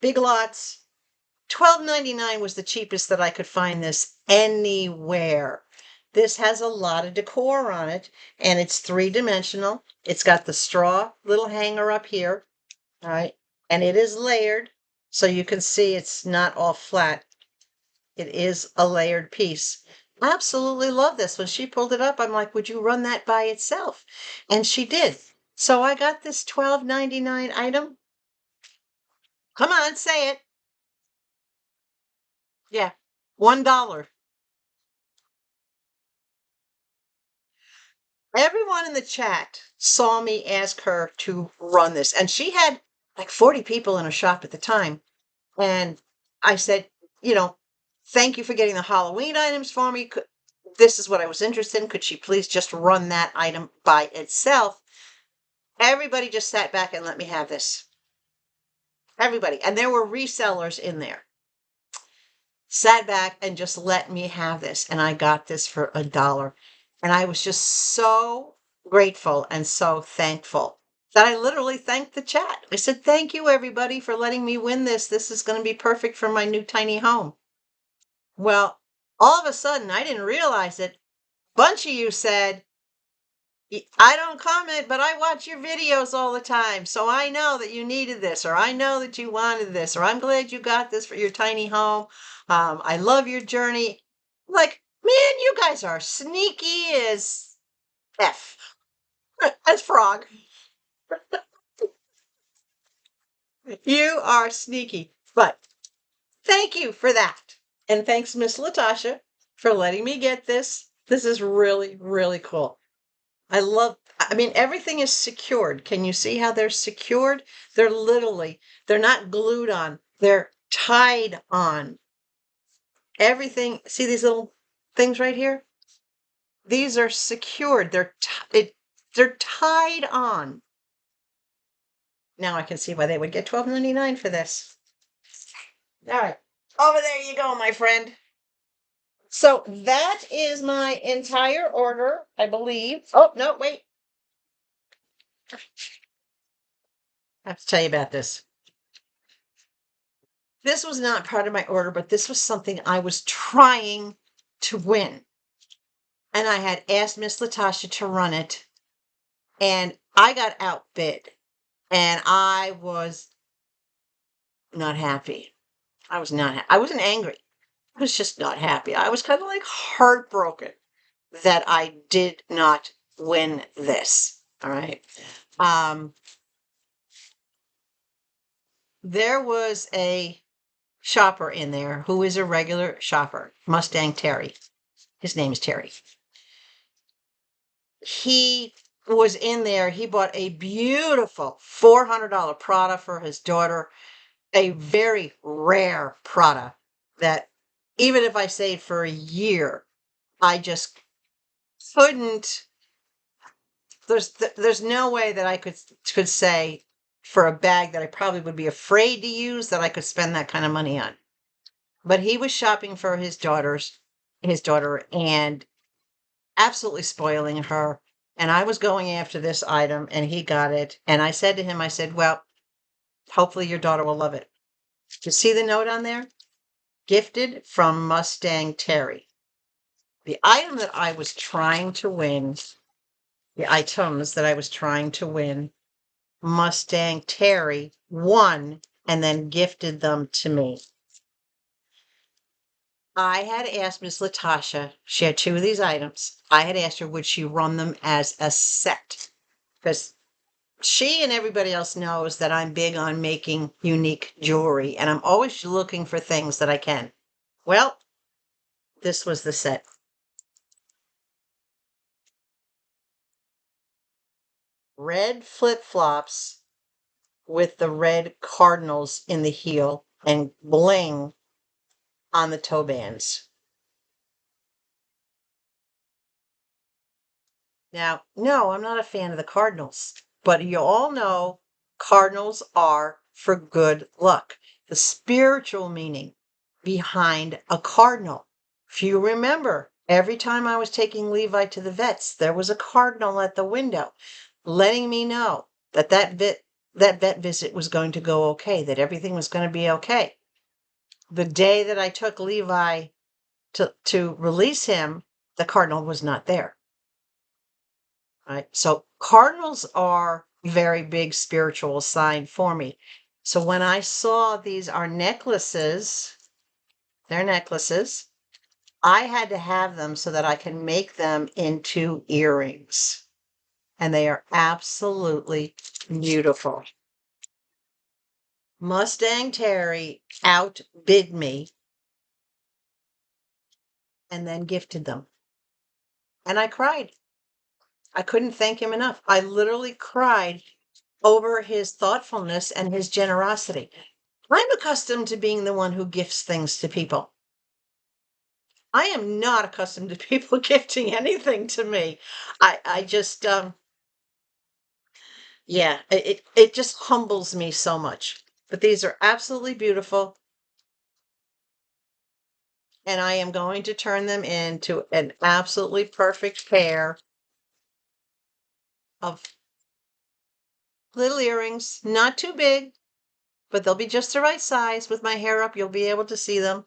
Big Lots. $12.99 was the cheapest that I could find this anywhere. This has a lot of decor on it, and it's three-dimensional. It's got the straw little hanger up here, all right, and it is layered, so you can see it's not all flat. It is a layered piece. I absolutely love this. When she pulled it up, I'm like, would you run that by itself? And she did. So I got this $12.99 item. Come on, say it. Yeah, $1. Everyone in the chat saw me ask her to run this, and she had like 40 people in her shop at the time. And I said, thank you for getting the Halloween items for me. This is what I was interested in. Could she please just run that item by itself? Everybody just sat back and let me have this. Everybody. And there were resellers in there. Sat back and just let me have this. And I got this for $1. And I was just so grateful and so thankful that I literally thanked the chat. I said, thank you, everybody, for letting me win this. This is going to be perfect for my new tiny home. Well, all of a sudden, I didn't realize it. A bunch of you said, I don't comment, but I watch your videos all the time, so I know that you needed this, or I know that you wanted this, or I'm glad you got this for your tiny home. I love your journey. Like, man, you guys are sneaky as F. As frog. You are sneaky. But thank you for that. And thanks, Miss Latasha, for letting me get this. This is really, really cool. I mean, everything is secured. Can you see how they're secured? They're not glued on. They're tied on. Everything, see these little things right here? These are secured. They're tied on. Now I can see why they would get $12.99 for this. All right. Over there you go, my friend. So that is my entire order, I believe. Oh, no, wait. I have to tell you about this. This was not part of my order, but this was something I was trying to win. And I had asked Miss Latasha to run it, and I got outbid, and I was not happy. I was not. I wasn't angry. I was just not happy. I was kind of like heartbroken that I did not win this. All right. There was a shopper in there who is a regular shopper, Mustang Terry. His name is Terry. He was in there. He bought a beautiful $400 Prada for his daughter, a very rare Prada that even if I saved for a year, I just couldn't. There's no way that I could say for a bag that I probably would be afraid to use that I could spend that kind of money on. But he was shopping for his daughter, and absolutely spoiling her. And I was going after this item, and he got it. And I said to him, I said, well, hopefully your daughter will love it. You see the note on there? Gifted from Mustang Terry. The item that I was trying to win, the items that I was trying to win, Mustang Terry won and then gifted them to me. I had asked Miss Latasha, she had two of these items. I had asked her, would she run them as a set? Because she and everybody else knows that I'm big on making unique jewelry, and I'm always looking for things that I can. Well, this was the set. Red flip-flops with the red cardinals in the heel and bling on the toe bands. Now, no, I'm not a fan of the cardinals, but you all know cardinals are for good luck. The spiritual meaning behind a cardinal. If you remember, every time I was taking Levi to the vets, there was a cardinal at the window letting me know that that vet visit was going to go okay, that everything was going to be okay. The day that I took Levi to release him, the cardinal was not there. Right? So cardinals are very big spiritual sign for me. So when I saw these are necklaces, they're necklaces, I had to have them so that I can make them into earrings. And they are absolutely beautiful. Mustang Terry outbid me and then gifted them. And I cried. I couldn't thank him enough. I literally cried over his thoughtfulness and his generosity. I'm accustomed to being the one who gifts things to people. I am not accustomed to people gifting anything to me. I just, yeah, it just humbles me so much. But these are absolutely beautiful. And I am going to turn them into an absolutely perfect pair of little earrings. Not too big, but they'll be just the right size. With my hair up, you'll be able to see them.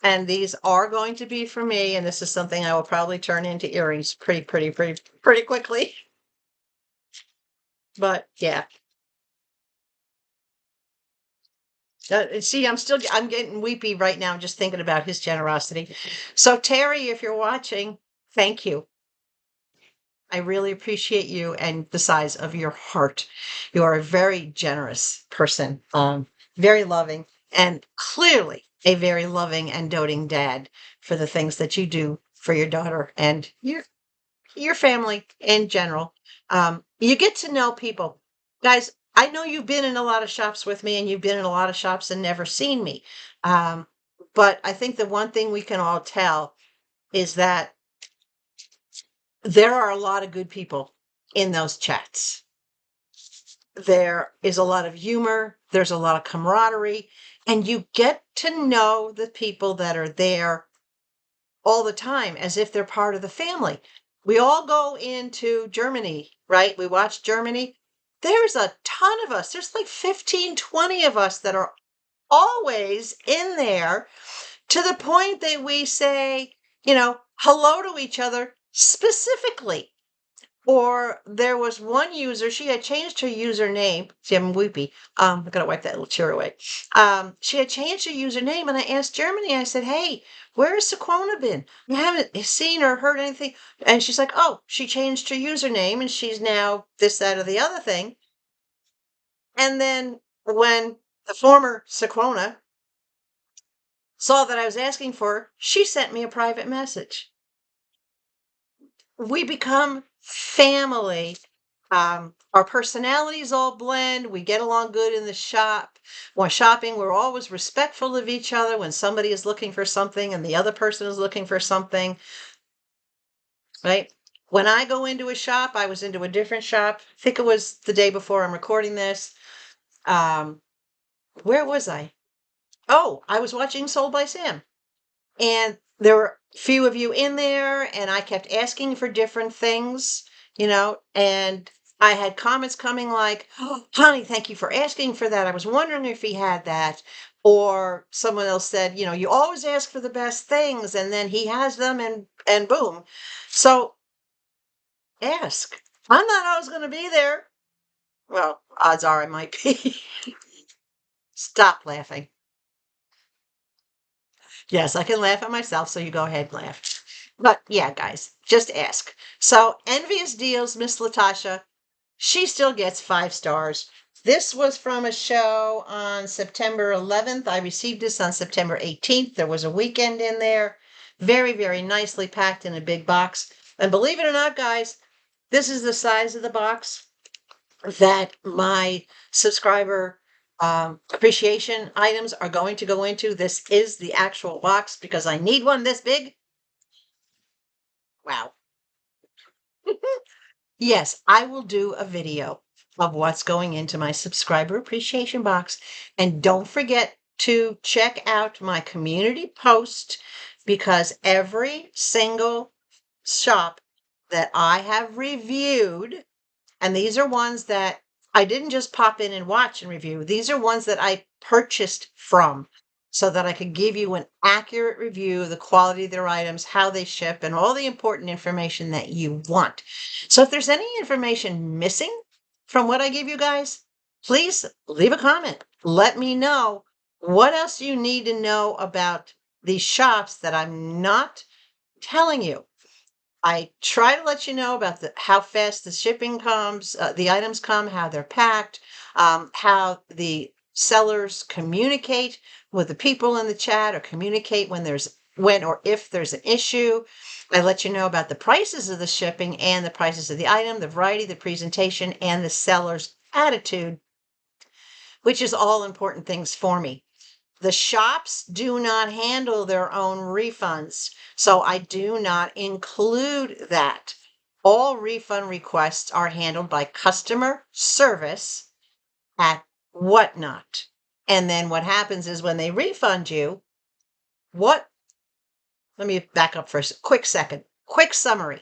And these are going to be for me, and this is something I will probably turn into earrings pretty quickly. But yeah. See, I'm getting weepy right now just thinking about his generosity. So Terry, if you're watching, thank you. I really appreciate you and the size of your heart. You are a very generous person, very loving, and clearly a very loving and doting dad for the things that you do for your daughter and your family in general. You get to know people. Guys, I know you've been in a lot of shops with me and you've been in a lot of shops and never seen me. But I think the one thing we can all tell is that there are a lot of good people in those chats. There is a lot of humor. There's a lot of camaraderie. And you get to know the people that are there all the time as if they're part of the family. We all go into Germany, right? We watch Germany. There's a ton of us. There's like 15, 20 of us that are always in there, to the point that we say, hello to each other specifically. Or there was one user, she had changed her username. See, I'm weepy. I gotta wipe that little tear away. She had changed her username, and I asked Germany, I said, hey, where has Sequona been? I haven't seen or heard anything. And she's like, oh, she changed her username and she's now this, that, or the other thing. And then when the former Sequona saw that I was asking for her, she sent me a private message. We become family. Our personalities all blend. We get along good in the shop. When shopping, we're always respectful of each other when somebody is looking for something and the other person is looking for something, right? When I go into a shop, I was into a different shop. I think it was the day before I'm recording this. Where was I? Oh, I was watching Sold by Sam. And there were a few of you in there, and I kept asking for different things, and I had comments coming like, oh, honey, thank you for asking for that. I was wondering if he had that. Or someone else said, you always ask for the best things, and then he has them, and boom. So ask. I'm not always going to be there. Well, odds are I might be. Stop laughing. Yes, I can laugh at myself, so you go ahead and laugh. But yeah, guys, just ask. So Envious Deals, Miss Latasha, she still gets 5 stars. This was from a show on September 11th. I received this on September 18th. There was a weekend in there. Very, very nicely packed in a big box. And believe it or not, guys, this is the size of the box that my subscriber appreciation items are going to go into. This is the actual box because I need one this big. Wow. Yes, I will do a video of what's going into my subscriber appreciation box. And don't forget to check out my community post because every single shop that I have reviewed, and these are ones that I didn't just pop in and watch and review. These are ones that I purchased from so that I could give you an accurate review of the quality of their items, how they ship, and all the important information that you want. So if there's any information missing from what I give you guys, please leave a comment. Let me know what else you need to know about these shops that I'm not telling you. I try to let you know about how fast the shipping comes, the items come, how they're packed, how the sellers communicate with the people in the chat or communicate when or if there's an issue. I let you know about the prices of the shipping and the prices of the item, the variety, the presentation, and the seller's attitude, which is all important things for me. The shops do not handle their own refunds, so I do not include that. All refund requests are handled by customer service at Whatnot. And then what happens is when they refund you, let me back up for a quick second. Quick summary.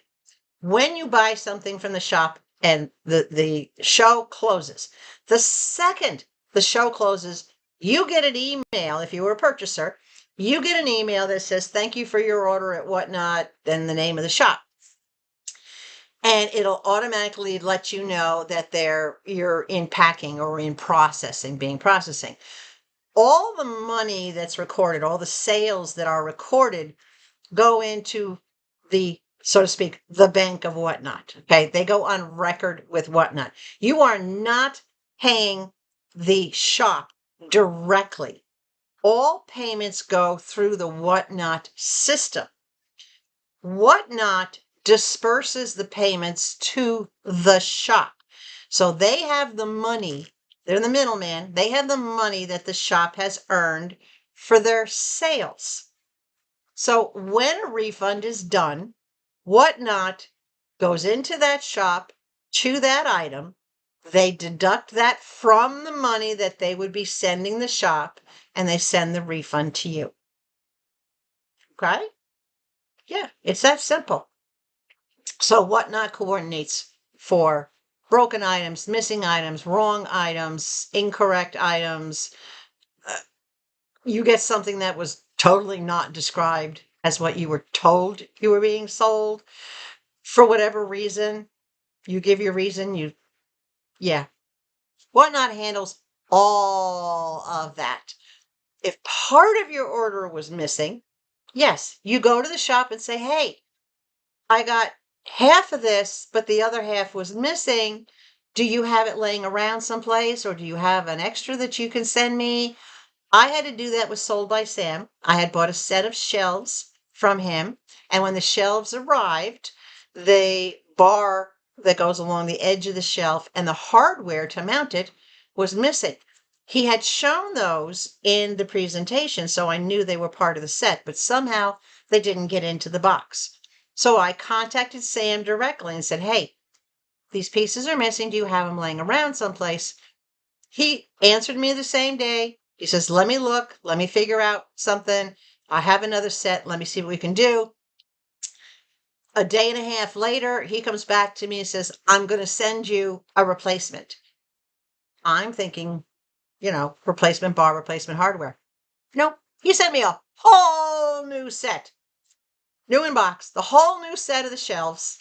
When you buy something from the shop and the show closes, the second the show closes, you get an email. If you were a purchaser, you get an email that says, thank you for your order at Whatnot, then the name of the shop. And it'll automatically let you know that you're in packing or in processing. All the money that's recorded, all the sales that are recorded go into the, so to speak, the bank of Whatnot. Okay. They go on record with Whatnot. You are not paying the shop directly. All payments go through the Whatnot system. Whatnot disperses the payments to the shop. So they have the money. They're the middleman. They have the money that the shop has earned for their sales. So when a refund is done, Whatnot goes into that shop to that item. They deduct that from the money that they would be sending the shop, and they send the refund to you. Okay? Yeah, it's that simple. So Whatnot coordinates for broken items, missing items, wrong items, incorrect items. You get something that was totally not described as what you were told you were being sold for whatever reason. You give your reason, yeah. Whatnot handles all of that. If part of your order was missing, yes, you go to the shop and say, hey, I got half of this, but the other half was missing. Do you have it laying around someplace, or do you have an extra that you can send me? I had to do that with SoldBySam. I had bought a set of shelves from him, and when the shelves arrived, the bar that goes along the edge of the shelf and the hardware to mount it was missing. He had shown those in the presentation, so I knew they were part of the set, but somehow they didn't get into the box. So I contacted Sam directly and said, hey, these pieces are missing. Do you have them laying around someplace? He answered me the same day. He says, let me look. Let me figure out something. I have another set. Let me see what we can do. A day and a half later, he comes back to me and says, I'm going to send you a replacement. I'm thinking, replacement bar, replacement hardware. Nope. He sent me a whole new set. New in box. The whole new set of the shelves.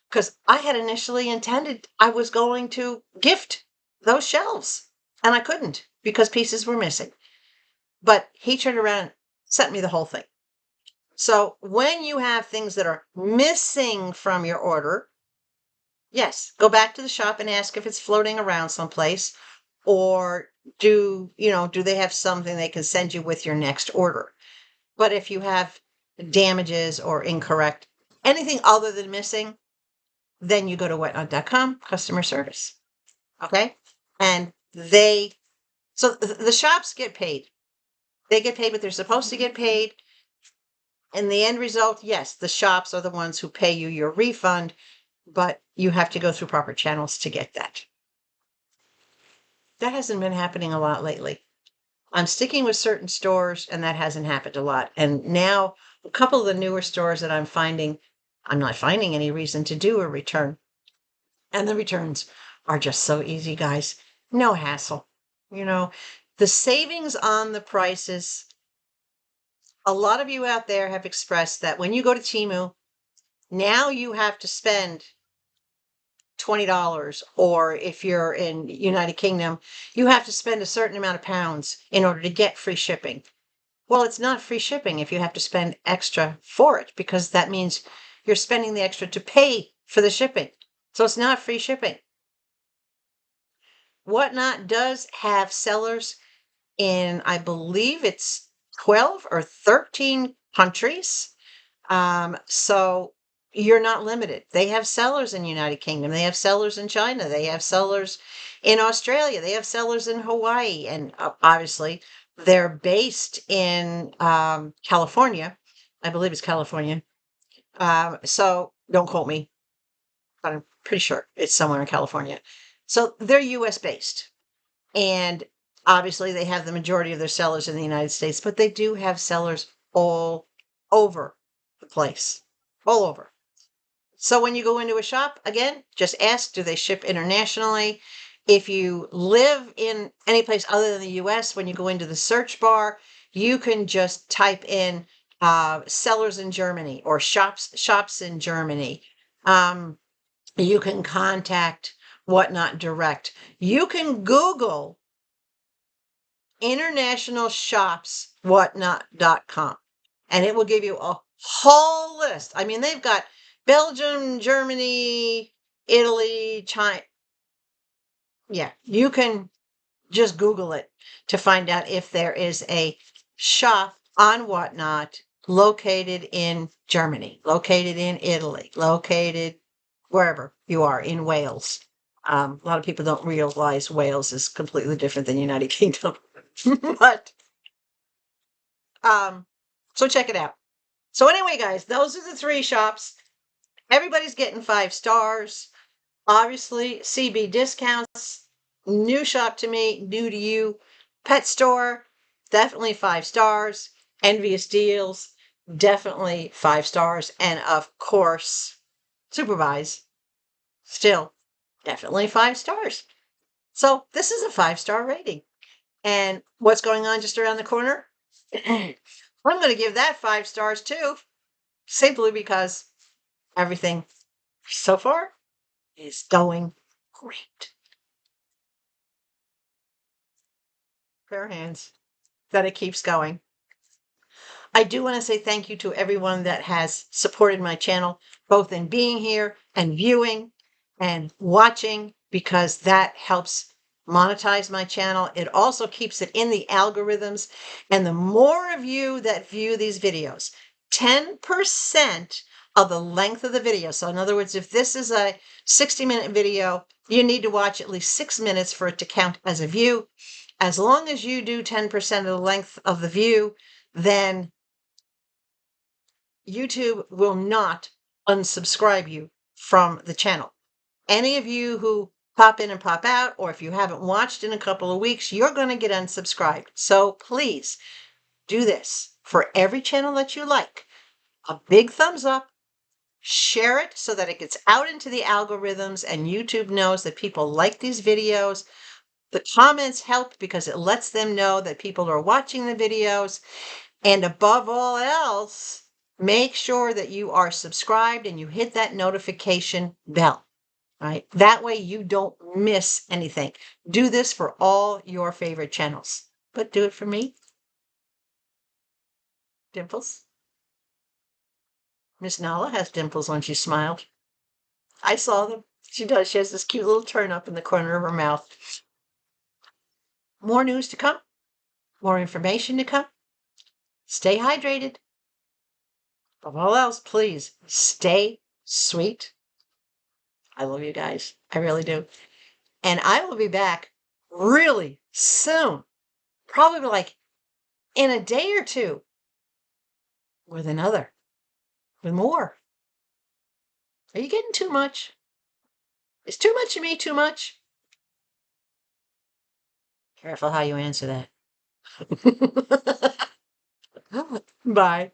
Because I had initially intended I was going to gift those shelves. And I couldn't because pieces were missing. But he turned around and sent me the whole thing. So when you have things that are missing from your order, yes, go back to the shop and ask if it's floating around someplace, or do they have something they can send you with your next order. But if you have damages or incorrect, anything other than missing, then you go to whatnot.com, customer service. Okay? And so the shops get paid. They get paid what they're supposed to get paid. And the end result, yes, the shops are the ones who pay you your refund, but you have to go through proper channels to get that. That hasn't been happening a lot lately. I'm sticking with certain stores, and that hasn't happened a lot. And now a couple of the newer stores that I'm not finding any reason to do a return. And the returns are just so easy, guys. No hassle. The savings on the prices. A lot of you out there have expressed that when you go to Temu, now you have to spend $20, or if you're in United Kingdom, you have to spend a certain amount of pounds in order to get free shipping. Well, it's not free shipping if you have to spend extra for it, because that means you're spending the extra to pay for the shipping. So it's not free shipping. Whatnot does have sellers in, I believe it's 12 or 13 countries. So you're not limited. They have sellers in United Kingdom. They have sellers in China. They have sellers in Australia. They have sellers in Hawaii. And obviously, they're based in California. I believe it's California. So don't quote me, but I'm pretty sure it's somewhere in California. So they're US based. And obviously, they have the majority of their sellers in the United States, but they do have sellers all over the place, all over. So when you go into a shop, again, just ask, do they ship internationally? If you live in any place other than the US, when you go into the search bar, you can just type in sellers in Germany or shops in Germany. You can contact Whatnot direct. You can Google international shops whatnot.com, and it will give you a whole list. I mean, they've got Belgium, Germany, Italy, China. Yeah, you can just Google it to find out if there is a shop on Whatnot located in Germany, located in Italy, located wherever you are in Wales. A lot of people don't realize Wales is completely different than United Kingdom. But so check it out. So anyway, guys, those are the 3 shops. Everybody's getting 5 stars. Obviously, CB discounts, new shop to me, new to you. Pet store, definitely 5 stars. Envious Deals, definitely 5 stars. And of course, SuperBuys, still definitely 5 stars. So this is a 5-star rating. And what's going on just around the corner? I'm going to give that 5 stars too, simply because everything so far is going great. Prayer hands that it keeps going. I do want to say thank you to everyone that has supported my channel, both in being here and viewing and watching, because that helps monetize my channel. It also keeps it in the algorithms. And the more of you that view these videos, 10% of the length of the video. So in other words, if this is a 60-minute video, you need to watch at least 6 minutes for it to count as a view. As long as you do 10% of the length of the view, then YouTube will not unsubscribe you from the channel. Any of you who pop in and pop out, or if you haven't watched in a couple of weeks, you're going to get unsubscribed. So please do this for every channel that you like. A big thumbs up, share it so that it gets out into the algorithms and YouTube knows that people like these videos. The comments help because it lets them know that people are watching the videos. And above all else, make sure that you are subscribed and you hit that notification bell, right? That way you don't miss anything. Do this for all your favorite channels, but do it for me. Dimples. Miss Nala has dimples when she smiled. I saw them. She does. She has this cute little turn up in the corner of her mouth. More news to come. More information to come. Stay hydrated. Above all else, please stay sweet. I love you guys. I really do. And I will be back really soon, probably like in a day or two, with more. Are you getting too much? Is too much of me too much? Careful how you answer that. Bye.